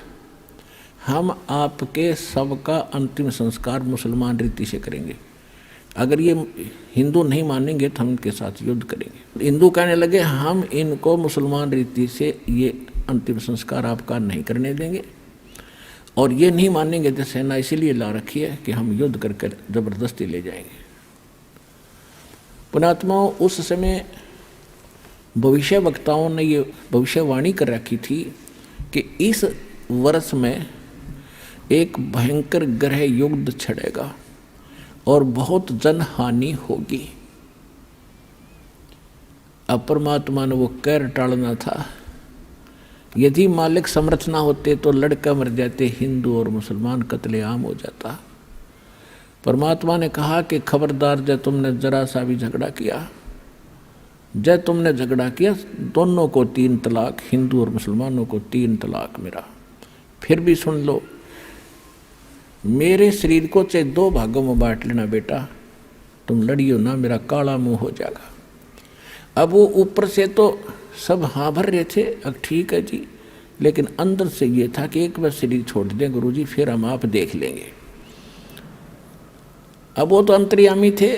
हम आपके शव का अंतिम संस्कार मुसलमान रीति से करेंगे, अगर ये हिंदू नहीं मानेंगे तो हम इनके साथ युद्ध करेंगे। हिंदू कहने लगे हम इनको मुसलमान रीति से ये अंतिम संस्कार आपका नहीं करने देंगे, और ये नहीं मानेंगे तो सेना इसीलिए ला रखी है कि हम युद्ध करके जबरदस्ती ले जाएंगे। पुणात्माओं, उस समय भविष्य वक्ताओं ने ये भविष्यवाणी कर रखी थी कि इस वर्ष में एक भयंकर ग्रह युद्ध छिड़ेगा और बहुत जनहानि होगी। अब परमात्मा ने वो कहर टालना था। यदि मालिक समर्थ ना होते तो लड़का मर जाते, हिंदू और मुसलमान कत्लेआम हो जाता। परमात्मा ने कहा कि खबरदार, जब तुमने जरा सा भी झगड़ा किया, जब तुमने झगड़ा किया, दोनों को 3 तलाक, हिंदू और मुसलमानों को 3 तलाक मेरा। फिर भी सुन लो, मेरे शरीर को चाहे 2 भागों में बांट लेना बेटा, तुम लड़ियो ना, मेरा काला मुंह हो जाएगा। अब वो ऊपर से तो सब हाँ भर रहे थे, अब ठीक है जी, लेकिन अंदर से ये था कि एक बार शरीर छोड़ दें गुरुजी, फिर हम आप देख लेंगे। अब वो तो अंतर्यामी थे,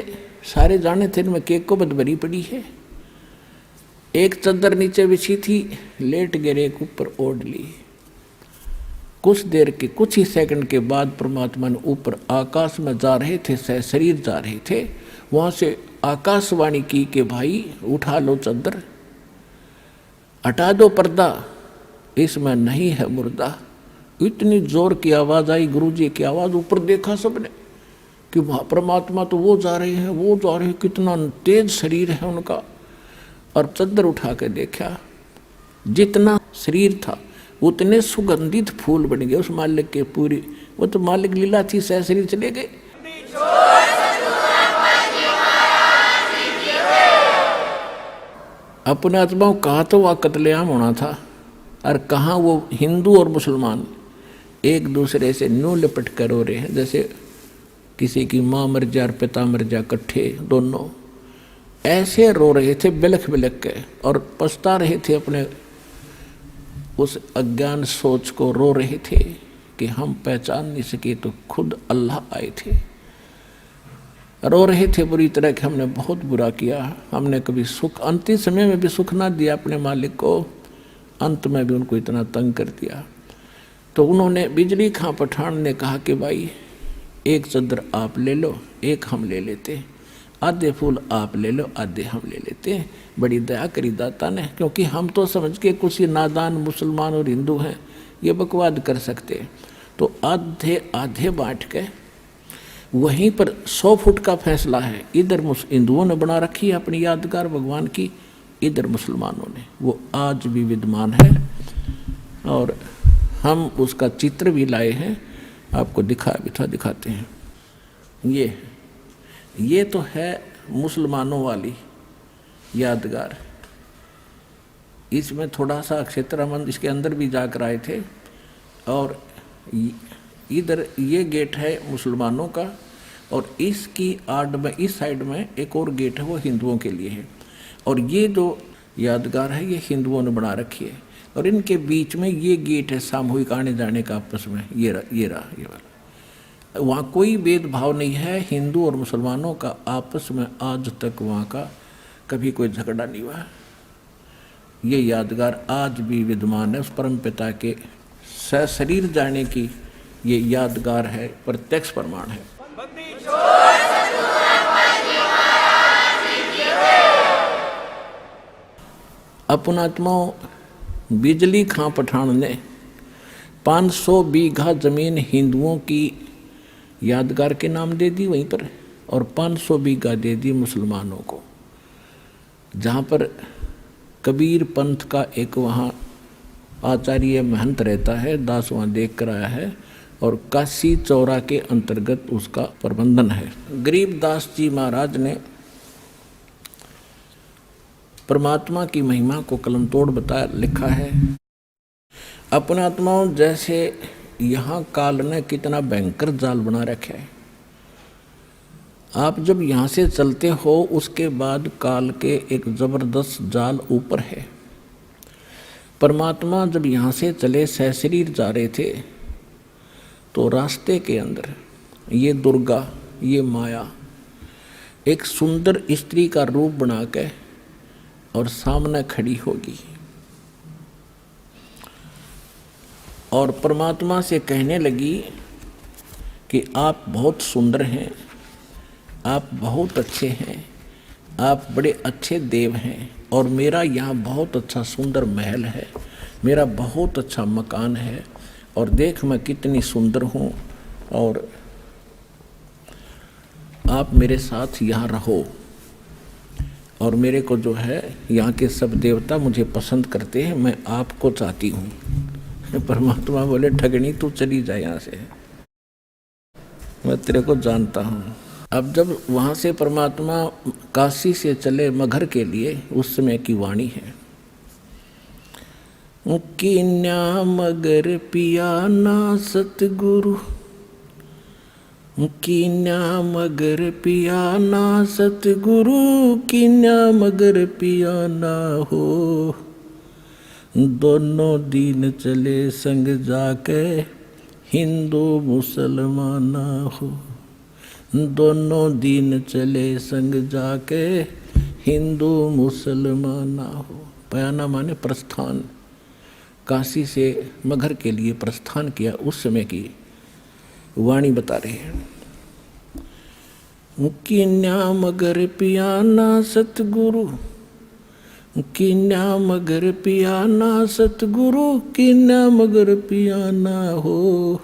सारे जाने थे इनमें केक को बदबरी पड़ी है। एक चद्दर नीचे बिछी थी, लेट गिरे, एक ऊपर ओढ़ ली। कुछ देर के, कुछ ही सेकंड के बाद परमात्मा ने ऊपर आकाश में जा रहे थे, शरीर जा रहे थे, वहां से आकाशवाणी की कि भाई उठा लो चद्दर, हटा दो पर्दा, इसमें नहीं है मुर्दा। इतनी जोर की आवाज आई, गुरुजी की आवाज, ऊपर देखा सबने कि परमात्मा तो वो जा रहे हैं, वो जा रहे हैं, कितना तेज शरीर है उनका। और चद्दर उठा के देखा, जितना शरीर था उतने सुगंधित फूल बन गए उस मालिक के पूरी। वो तो मालिक लीला थी, सह शरीर चले गए। अपने आत्माओं, कहा तो वह कत्लेआम होना था, और कहाँ वो हिंदू और मुसलमान एक दूसरे से न्यू लिपट कर रो रहे हैं, जैसे किसी की माँ मर जा और पिता मर जा इकट्ठे, दोनों ऐसे रो रहे थे बिलख बिलख के, और पछता रहे थे अपने उस अज्ञान सोच को, रो रहे थे कि हम पहचान नहीं सके तो खुद अल्लाह आए थे। रो रहे थे बुरी तरह कि हमने बहुत बुरा किया, हमने कभी सुख, अंतिम समय में भी सुख ना दिया अपने मालिक को, अंत में भी उनको इतना तंग कर दिया। तो उन्होंने, बिजली खां पठान ने कहा कि भाई एक चद्दर आप ले लो, एक हम ले लेते, आधे फूल आप ले लो, आधे हम ले लेते हैं। बड़ी दया करी दाता ने, क्योंकि हम तो समझ के कुछ ही नादान मुसलमान और हिंदू हैं, ये बकवाद कर सकते। तो आधे आधे बांट के, वहीं पर 100 फुट का फैसला है। इधर हिंदुओं ने बना रखी है अपनी यादगार भगवान की, इधर मुसलमानों ने, वो आज भी विद्यमान है, और हम उसका चित्र भी लाए हैं, आपको दिखाते हैं। ये तो है मुसलमानों वाली यादगार। इसमें थोड़ा सा क्षेत्रामंद इसके अंदर भी जाकर आए थे, और इधर ये गेट है मुसलमानों का, और इसकी आड़ में इस साइड में एक और गेट है, वो हिंदुओं के लिए है। और ये जो यादगार है ये हिंदुओं ने बना रखी है, और इनके बीच में ये गेट है सामूहिक आने जाने का आपस में, ये वाला। वहाँ कोई भेदभाव नहीं है, हिंदू और मुसलमानों का आपस में आज तक वहाँ का कभी कोई झगड़ा नहीं हुआ। ये यादगार आज भी विद्यमान है, उस परम पिता के सशरीर जाने की ये यादगार है, प्रत्यक्ष प्रमाण है। अपनात्माओं, बिजली खां पठान ने 500 बीघा जमीन हिंदुओं की यादगार के नाम दे दी वहीं पर, और 500 बीघा दे दी मुसलमानों को। जहाँ पर कबीर पंथ का एक वहाँ आचार्य महंत रहता है, दास वहाँ देख कर आया है, और काशी चौरा के अंतर्गत उसका प्रबंधन है। गरीबदास जी महाराज ने परमात्मा की महिमा को कलम तोड़ बताया, लिखा है, अपने आत्माओं जैसे यहाँ काल ने कितना भयंकर जाल बना रखा है। आप जब यहाँ से चलते हो उसके बाद काल के एक जबरदस्त जाल ऊपर है। परमात्मा जब यहाँ से चले सशरीर जा रहे थे तो रास्ते के अंदर ये दुर्गा, ये माया एक सुंदर स्त्री का रूप बना के और सामने खड़ी होगी और परमात्मा से कहने लगी कि आप बहुत सुंदर हैं, आप बहुत अच्छे हैं, आप बड़े अच्छे देव हैं, और मेरा यहाँ बहुत अच्छा सुंदर महल है, मेरा बहुत अच्छा मकान है, और देख मैं कितनी सुंदर हूँ, और आप मेरे साथ यहाँ रहो। और मेरे को जो है यहाँ के सब देवता मुझे पसंद करते हैं, मैं आपको चाहती हूँ। परमात्मा बोले, ठगनी तू चली जाए यहाँ से, मैं तेरे को जानता हूँ। अब जब वहाँ से परमात्मा काशी से चले मगहर के लिए, उस समय की वाणी है, कीन्या मगर पिया ना सतगुरु, कीन्या मगर पिया ना सतगुरु, कीन्या मगर पिया ना हो। दोनों दीन चले संग जाके हिंदू मुसलमान हो, दोनों दीन चले संग जाके हिंदू मुसलमान हो। पयाना माने प्रस्थान, काशी से मगहर के लिए प्रस्थान किया, उस समय की वाणी बता रहे हैं। कीन्या मगर पियाना सतगुरु, कीन्या मगर पियाना सतगुरु, कीन्या मगर पियाना हो।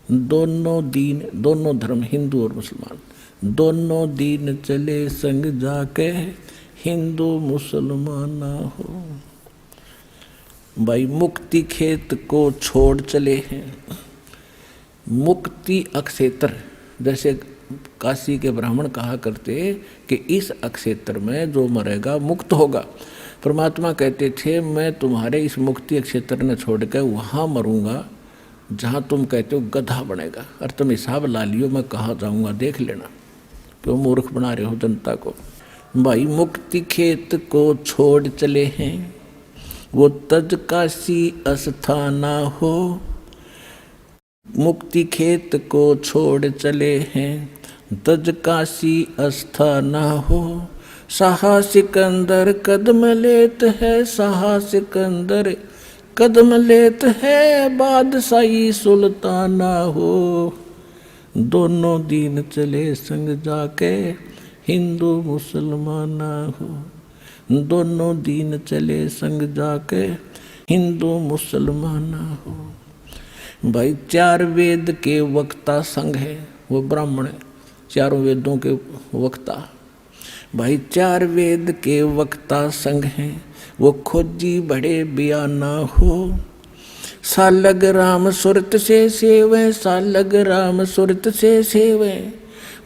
दोनों दीन, दोनों धर्म, हिंदू और मुसलमान, दोनों दीन चले संग जाके हिंदू मुसलमान हो। भाई मुक्ति खेत को छोड़ चले हैं। मुक्ति अक्षेत्र, जैसे काशी के ब्राह्मण कहा करते कि इस अक्षेत्र में जो मरेगा मुक्त होगा। परमात्मा कहते थे, मैं तुम्हारे इस मुक्ति क्षेत्र ने छोड़कर वहाँ मरूंगा जहाँ तुम कहते हो गधा बनेगा, और तुम हिसाब ला लियो मैं कहाँ जाऊँगा, देख लेना, क्यों मूर्ख बना रहे हो जनता को। भाई मुक्ति खेत को छोड़ चले हैं, वो तज काशी अस्थाना हो। मुक्ति खेत को छोड़ चले हैं, तज काशी अस्थाना हो। साहा सिकंदर कदम लेत है, साहा सिकंदर कदम लेत है, बादशाही सुल्ताना हो। दोनों दीन चले संग जाके हिंदू मुसलमान हो, दोनों दीन चले संग जाके हिंदू मुसलमान हो। भाई चार वेद के वक्ता संघ है, वो ब्राह्मण है, चारों वेदों के वक्ता। भाई चार वेद के वक्ता संघ हैं, वो खोजी बड़े बयाना हो। सालग राम सुरत से सेवे, सालग राम सुरत से सेवे,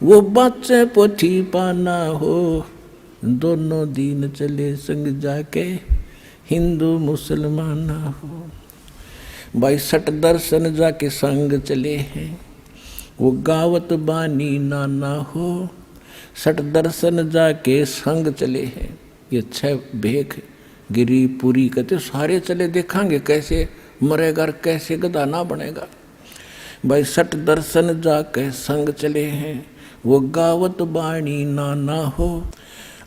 वो बाचे पोथी पाना हो। दोनों दीन चले संग जाके हिंदू मुसलमान हो। भाई सट दर्शन जाके संग चले हैं, वो गावत बानी नाना हो, सट दर्शन जाके संग चले हैं। ये 6 भेख गिरी पूरी कहते सारे चले, देखांगे कैसे मरेगा कैसे गधा ना बनेगा। भाई सट दर्शन जाके संग चले हैं, वो गावत बाणी नाना हो,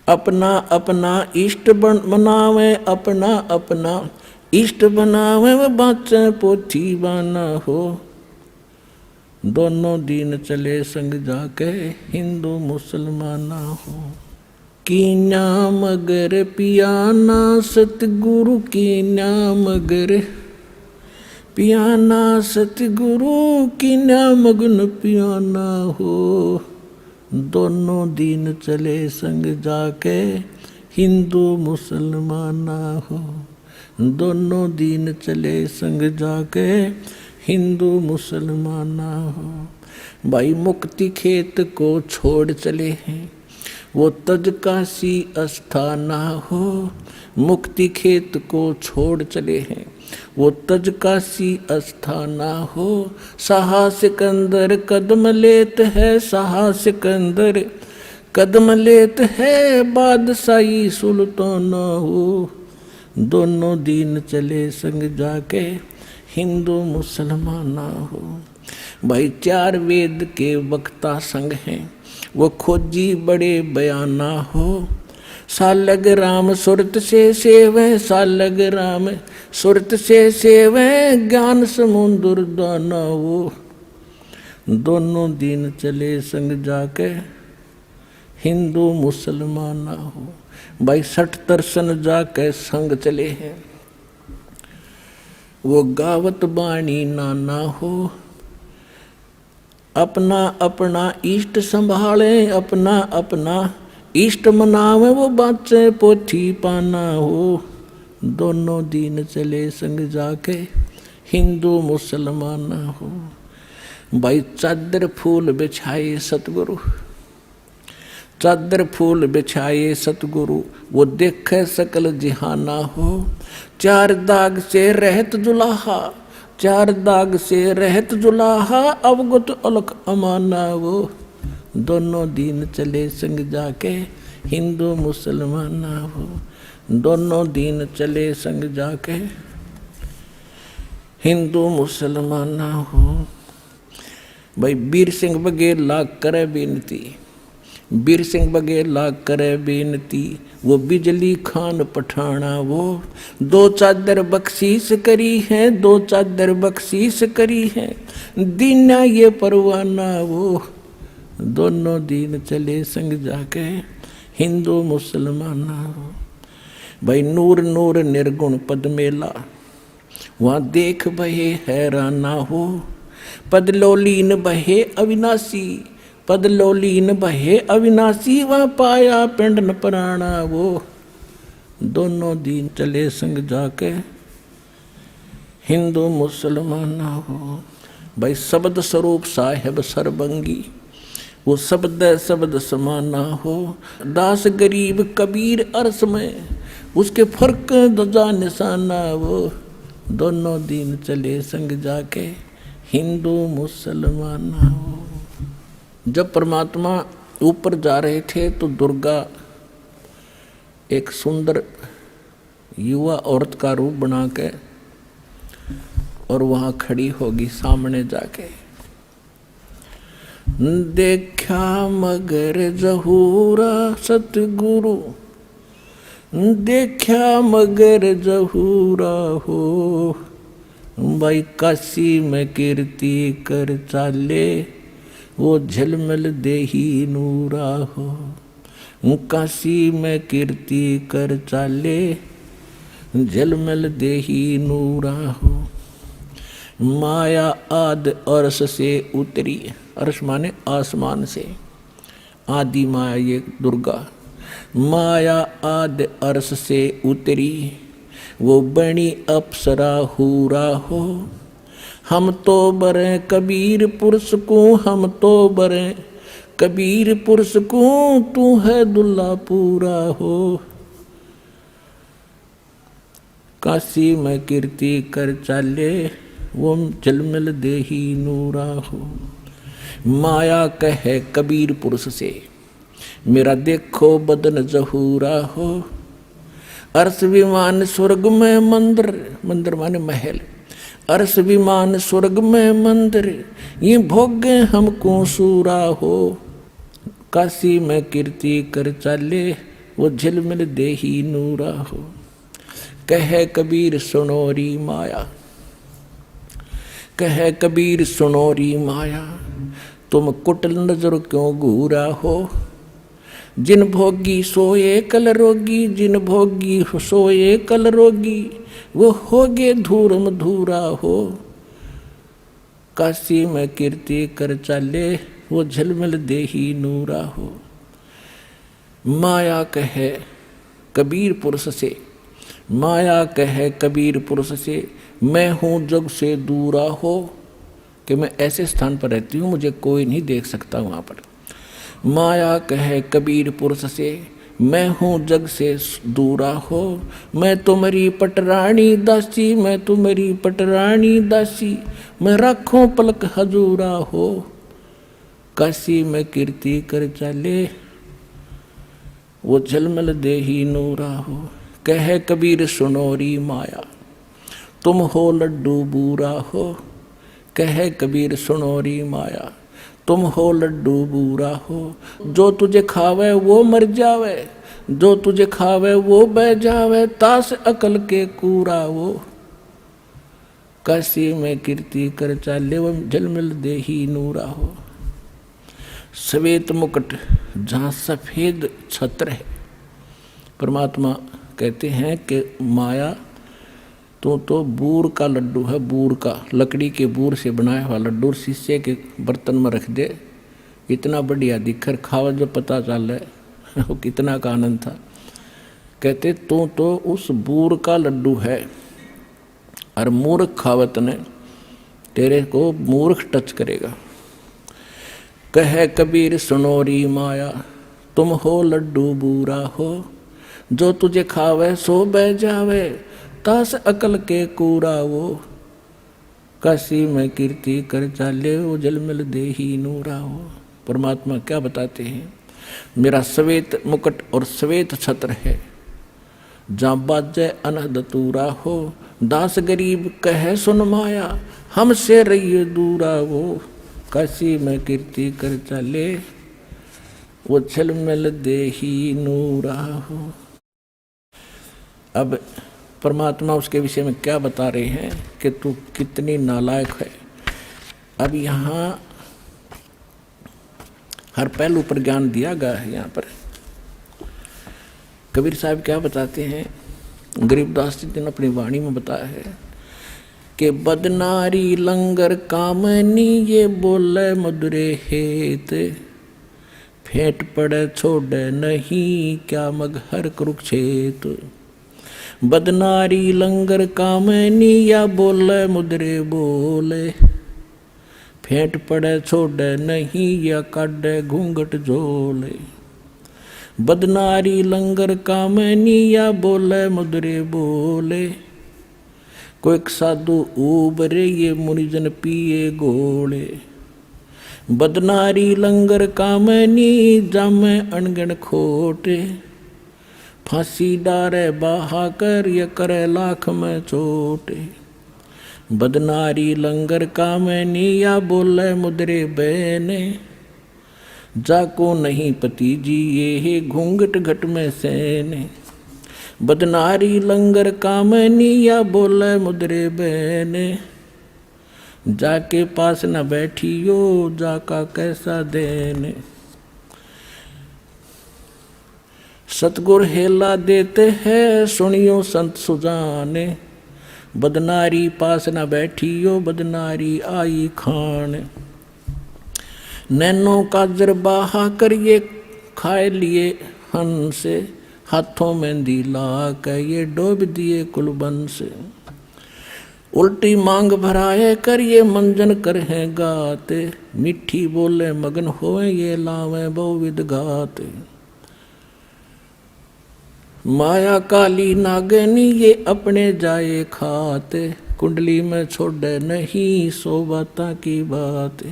अपना अपना इष्ट बनावे, अपना अपना इष्ट बनावे, वो बाँचे पोथी बाना हो। दोनों दिन चले संग जाके, हिंदू मुसलमाना हो। कीन्या मगर पियाना सतगुरु, कीन्या मगर पियाना सतगुरु, कीन्या मगन पियाना हो। दोनों दिन चले संग जाके, हिंदू मुसलमाना हो। दोनों दिन चले संग जाके, हिंदू मुसलमाना हो। भाई मुक्ति खेत को छोड़ चले हैं, वो तज काशी अस्थाना हो। मुक्ति खेत को छोड़ चले हैं, वो तज काशी अस्थाना हो। साहा सिकंदर कदम लेत है, साहा सिकंदर कदम लेत है, बादशाही सुल्ताना हो। दोनों दिन चले संग जाके, हिंदू मुसलमाना हो। भाई 4 वेद के वक्ता संग हैं, वो खोजी बड़े बयाना हो। सालग राम सुरत से सेवे, सालग राम सुरत से सेवे, ज्ञान समुद्र दाना हो। दोनों दिन चले संग जाके, हिंदू मुसलमाना हो। भाई 60 दर्शन जाके संग चले हैं, वो गावत बाणी नाना हो। अपना अपना इष्ट संभाले, अपना अपना इष्ट मनावे, वो बाँचे पोथी पाना हो। दोनों दिन चले संग जाके, हिंदू मुसलमाना हो। भाई चादर फूल बिछाए सतगुरु, चादर फूल बिछाए सतगुरु, वो देखे सकल जिहाना हो। 4 दाग से रहत जुलाहा, 4 दाग से रहत जुलाहा, अवगत अलख अमाना वो। दोनों दिन चले संग जाके, हिंदू मुसलमाना हो। दोनों दिन चले संग जाके, हिंदू मुसलमाना हो। भाई वीर सिंह बघेल लाग करे बेनती, वीर सिंह बघेल लाग करे बेनती, वो बिजली खान पठाना वो। 2 चादर बख्शीश करी है, 2 चादर बख्शीश करी है, दीना ये परवाना वो। दोनों दिन चले संग जाके, हिंदू मुसलमाना हो। भाई नूर नूर निर्गुण पद मेला, वहाँ देख बहे हैराना हो। पदलोलीन बहे अविनाशी, पदलोलीन बहे अविनाशी, वहाँ पाया पिंड न प्राणा वो। दोनों दिन चले संग जाके, हिंदू मुसलमाना हो। भाई शब्द स्वरूप साहेब सरबंगी, वो शब्द शब्द समाना हो। दास गरीब कबीर अरस में, उसके फर्क दजा निशाना वो। दोनों दिन चले संग जाके, हिंदू मुसलमाना हो। जब परमात्मा ऊपर जा रहे थे तो दुर्गा एक सुंदर युवा औरत का रूप बना के और वहाँ खड़ी होगी सामने जाके। देखा मगर जहूरा सतगुरु, देखा मगर जहूरा हो। भाई काशी में कीर्ति कर चाले, वो झलमल देही नूरा हो। काशी में कीर्ति कर चाले, झलमल देही नूरा हो। माया आद अरस से उतरी, अरस माने आसमान से, आदि माया ये दुर्गा। माया आद अरस से उतरी, वो बनी अप्सरा हूरा हो। हम तो बरे कबीर पुरुष को, हम तो बरे कबीर पुरुष को, तू है दुल्ला पूरा हो। काशी में कीर्ति कर चाले, वो झलमल देही नूरा हो। माया कहे कबीर पुरुष से, मेरा देखो बदन जहूरा हो। अर्श विमान स्वर्ग में मंदिर, मंदिर माने महल, अर्श विमान स्वर्ग में मंदिर, ये भोगे हमको सूरा हो। काशी में कीर्ति कर चाले, वो झिलमिल देही नूरा हो। कहे कबीर सुनोरी माया, कहे कबीर सुनोरी माया, तुम कुटिल नजर क्यों घूरा हो। जिन भोगी सोए कल रोगी, जिन भोगी सोए कल रोगी, वो होगे धूरम धूरा हो। काशी में कीर्ति कर चाले, वो झलमल देही नूरा हो। माया कहे कबीर पुरुष से, माया कहे कबीर पुरुष से, मैं हूँ जग से दूरा हो। कि मैं ऐसे स्थान पर रहती हूँ, मुझे कोई नहीं देख सकता वहाँ पर। माया कहे कबीर पुरुष से, मैं हूँ जग से दूरा हो। मैं तुम्हारी पटरानी दासी, मैं तुम्हारी पटरानी दासी, मैं राखों पलक हजूरा हो। काशी में कीर्ति कर चाले, वो झलमल देही नूरा हो। कहे कबीर सुनोरी माया, तुम हो लड्डू बूरा हो। कहे कबीर सुनोरी माया, तुम हो लड्डू बूरा हो। जो तुझे खावे वो मर जावे, जो तुझे खावे वो बह जावे, तास अकल के कूरा वो। काशी में कीर्ति कर चाले, वो झलमिल देही नूरा हो। श्वेत मुकुट जहाँ सफेद छत्र है, परमात्मा कहते हैं कि माया तो बूर का लड्डू है, बूर का, लकड़ी के बूर से बनाया हुआ लड्डू, शीशे के बर्तन में रख दे, इतना बढ़िया दिखकर खावा जो पता चल रहा है कितना का आनंद था। कहते तो उस बूर का लड्डू है, और मूर्ख खावत ने तेरे को मूर्ख टच करेगा। कहे कबीर सुनोरी माया, तुम हो लड्डू बूरा हो। जो तुझे खावे सो बह जावे, तास अकल के कूरा वो। काशी में कीर्ति कर चाले, वो जलमल देही नूरा हो। परमात्मा क्या बताते हैं, मेरा श्वेत मुकुट और श्वेत छत्र है, जहाँ बाजे अनहद तूरा हो। दास गरीब कहे सुन माया, हमसे रहिए दूरा वो। काशी में कीर्ति कर चाले, वो झलमल देही नूरा हो। अब परमात्मा उसके विषय में क्या बता रहे हैं कि तू कितनी नालायक है। अब यहाँ हर पहलू पर ज्ञान दिया गया है। यहाँ पर कबीर साहब क्या बताते हैं, गरीबदास जी ने अपनी वाणी में बताया है कि बदनारी लंगर कामनी, ये बोले मधुरे हेत। फेंट पड़े छोड़े नहीं, क्या मगहर कुरुक्षेत्र। बदनारी लंगर कामनी, या बोले मुद्रे बोले। फेंट पड़े छोड़े नहीं, या काटे घूंघट झोले। बदनारी लंगर कामनी, या बोले मुद्रे बोले। कोई साधु उबरे, ये मुनिजन पिए गोले। बदनारी लंगर कामनी, जामे अनगण खोटे। फांसी डारे बाहा कर, ये करे लाख में चोटे। बदनारी लंगर कामनी, या बोले मुद्रे बहने। जाको नहीं पति जी, ये घूंघट घट में सेने। बदनारी लंगर कामनी, या बोले मुद्रे बहने। जाके पास न बैठियो, जाका कैसा देने। सतगुर हेला देते हैं, सुनियो संत सुजाने। बदनारी पास न बैठियो, बदनारी आई खान। नैनो काजर बाहा करिए, खाए लिए हंस। हाथों में दिला के, ये डोब दिए कुलबन से। उल्टी मांग भराए कर, ये मंजन कर हैं गाते। मीठी बोले मगन होए, ये लावे बहुविध गाते। माया काली नागनी, ये अपने जाए खाते। कुंडली में छोड़े नहीं, सो बाता की बात।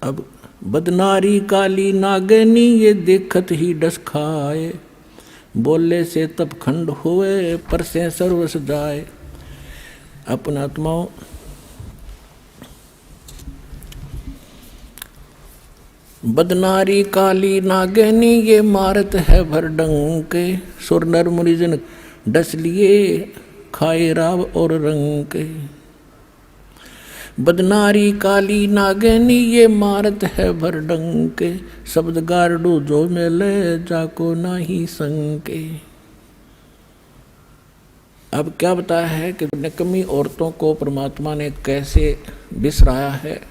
अब बदनारी काली नागनी ये देखत ही डस खाए, बोले से तब खंड हुए पर से सर्वस जाए। अपन आत्माओं, बदनारी काली नागनी ये मारत है भर डंके, सुर नर मुनिजन डस लिए खाए राव और रंग। बदनारी काली नागनी ये मारत है भर डंके, शब्द गारडू जो मिले जाको नाही संके। अब क्या बताया है कि निकम्मी औरतों को परमात्मा ने कैसे बिसराया है,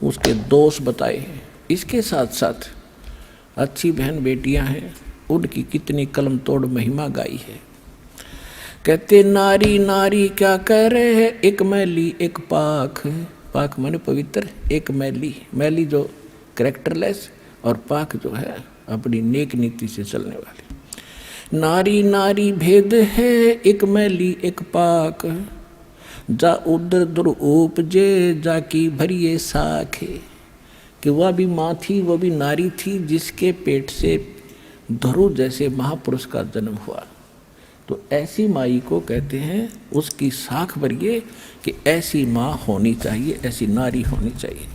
उसके दोष बताए हैं। इसके साथ साथ अच्छी बहन बेटियां हैं, उनकी कितनी कलम तोड़ महिमा गाई है। कहते नारी नारी क्या करे है, एक मैली एक पाक। पाक माने पवित्र, एक मैली, मैली जो कैरेक्टरलेस, और पाक जो है अपनी नेक नीति से चलने वाली। नारी नारी भेद है, एक मैली एक पाक, जा उदर दुर उपजे जाकी भरिए साखे। कि वह भी माँ थी, वह भी नारी थी, जिसके पेट से धरु जैसे महापुरुष का जन्म हुआ। तो ऐसी माई को कहते हैं, उसकी साख भरिए कि ऐसी माँ होनी चाहिए, ऐसी नारी होनी चाहिए।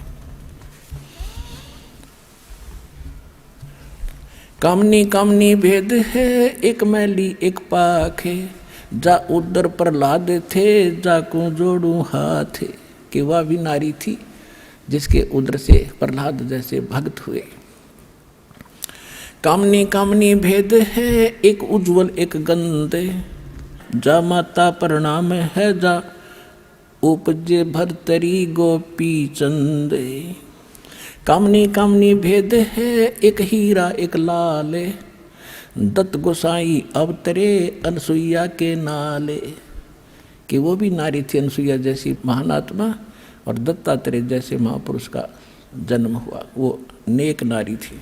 कामनी कामनी भेद है, एक मैली एक पाख है, जा उदर प्रहलाद थे जाको जोड़ू हाथ। कि वह भी नारी थी, जिसके उदर से प्रहलाद जैसे भक्त हुए। कामनी कामनी भेद है, एक उज्जवल एक गंदे, जा माता प्रणाम है जा उपजे भरतरी गोपी चंदे। कामनी कामनी भेद है, एक हीरा एक लाले, दत्त गोसाई अवतरे अनसुईया के नाले। कि वो भी नारी थी, अनसुईया जैसी महान आत्मा, और दत्तात्रेय जैसे महापुरुष का जन्म हुआ, वो नेक नारी थी।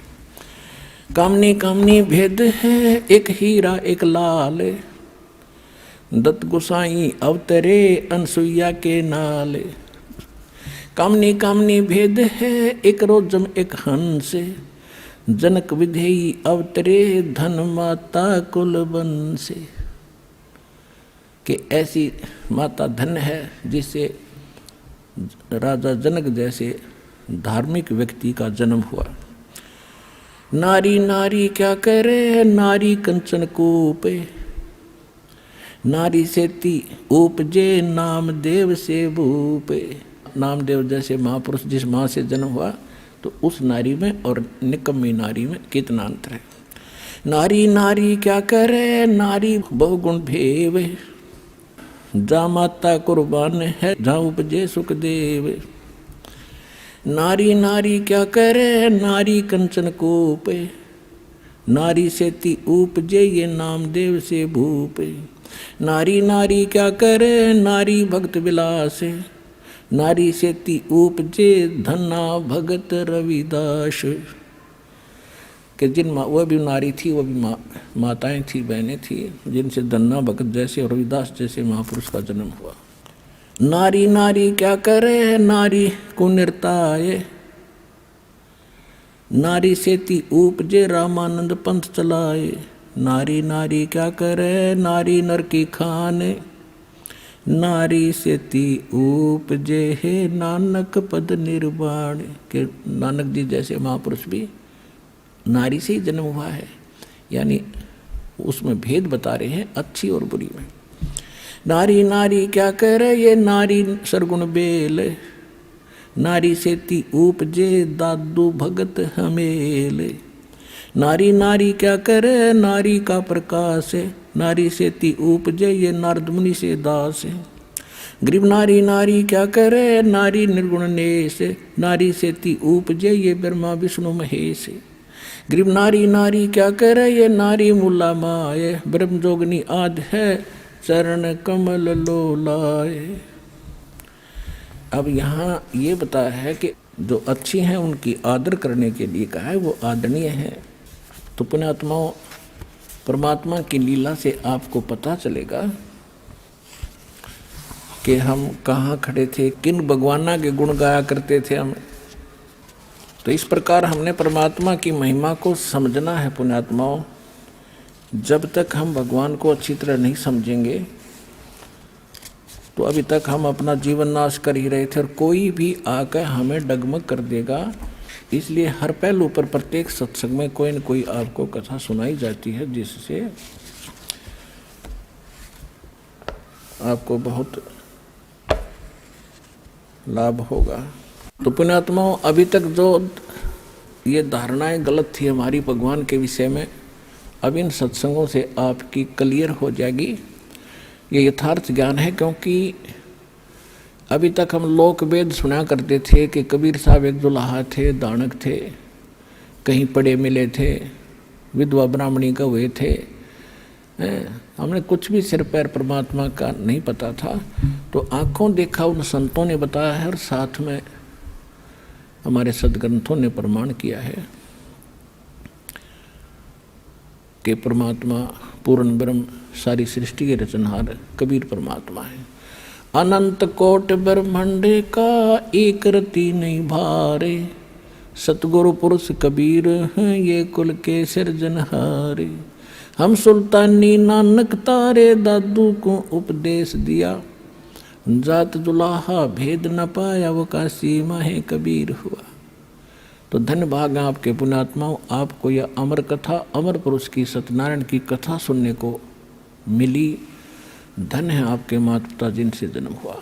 कामनी कामनी भेद है, एक हीरा एक लाल, दत्त गोसाई अवतरे अनसुईया के नाल। कामनी कामनी भेद है, एक रोजम एक हंस, जनक विधेयी अवतरे धन माता कुल वंश। कि ऐसी माता धन है, जिससे राजा जनक जैसे धार्मिक व्यक्ति का जन्म हुआ। नारी नारी क्या करे, नारी कंचन कूपे, नारी सेती उपजे नामदेव से भूपे। नामदेव जैसे महापुरुष जिस माँ से जन्म हुआ, तो उस नारी में और निकम्मी नारी में कितना अंतर है। नारी नारी क्या करे, नारी बहुगुण भेव, जा माता कुर्बान है जा उपजे सुखदेव। नारी नारी क्या करे, नारी कंचन कूपे, नारी सेती उपजे ये नामदेव से भूपे। नारी नारी क्या करे, नारी भक्त विलास, नारी सेती उपजे धन्ना भगत रविदास। कि जिन वह भी नारी थी, वह भी माताएं थी, बहनें थी, जिनसे धन्ना भगत जैसे और रविदास जैसे महापुरुष का जन्म हुआ। नारी नारी क्या करे, नारी कुनिरताए, नारी सेती उपजे रामानंद पंथ चलाए। नारी नारी क्या करे, नारी नर की खाने, नारी सेती उपजे है नानक पद निर्वाण। के नानक जी जैसे महापुरुष भी नारी से ही जन्म हुआ है, यानी उसमें भेद बता रहे हैं अच्छी और बुरी में। नारी नारी क्या करे, ये नारी सरगुण बेल, नारी सेती उपजे दादू भगत हमेल। नारी नारी क्या करे, नारी का प्रकाश, नारी सेती उपजे ये नारद मुनि से दास। गरीब नारी नारी क्या करे, नारी निर्गुण नेश, नारी सेती उपजे ये ब्रह्मा विष्णु महेश। गरीब नारी नारी क्या करे, ये नारी मुला माए, ब्रह्म जोगनी आद है चरण कमल लोलाए। अब यहाँ ये बताया है कि जो अच्छी हैं उनकी आदर करने के लिए कहा है, वो आदरणीय है। तो पुण्यात्माओं, परमात्मा की लीला से आपको पता चलेगा कि हम कहाँ खड़े थे, किन भगवाना के गुण गाया करते थे हम। तो इस प्रकार हमने परमात्मा की महिमा को समझना है पुण्यात्माओं। जब तक हम भगवान को अच्छी तरह नहीं समझेंगे तो अभी तक हम अपना जीवन नाश कर ही रहे थे और कोई भी आकर हमें डगमग कर देगा। इसलिए हर पहलू पर प्रत्येक सत्संग में कोई न कोई आपको कथा सुनाई जाती है जिससे आपको बहुत लाभ होगा। तो पुण्यात्माओं, अभी तक जो ये धारणाएं गलत थी हमारी भगवान के विषय में, अब इन सत्संगों से आपकी क्लियर हो जाएगी। ये यथार्थ ज्ञान है, क्योंकि अभी तक हम लोक वेद सुना करते थे कि कबीर साहब एक दुल्हा थे, दानक थे, कहीं पड़े मिले थे, विधवा ब्राह्मणी का हुए थे। हमने कुछ भी सिर पैर परमात्मा का नहीं पता था। तो आंखों देखा उन संतों ने बताया है और साथ में हमारे सदग्रंथों ने प्रमाण किया है कि परमात्मा पूर्ण ब्रह्म सारी सृष्टि के रचनहार कबीर परमात्मा है। अनंत कोट ब्रह्मांड का एक रति नहीं भारे, सतगुरु पुरुष कबीर हैं ये कुल के सिरजनहारे। हम सुल्तानी नानक तारे दादू को उपदेश दिया, जात दुलाहा भेद न पाया वो काशी माहे कबीर हुआ। तो धन्य भाग आपके पुण्यात्माओं, आपको यह अमर कथा, अमर पुरुष की सत्यनारायण की कथा सुनने को मिली। धन्य है आपके माता पिता जिनसे जन्म हुआ।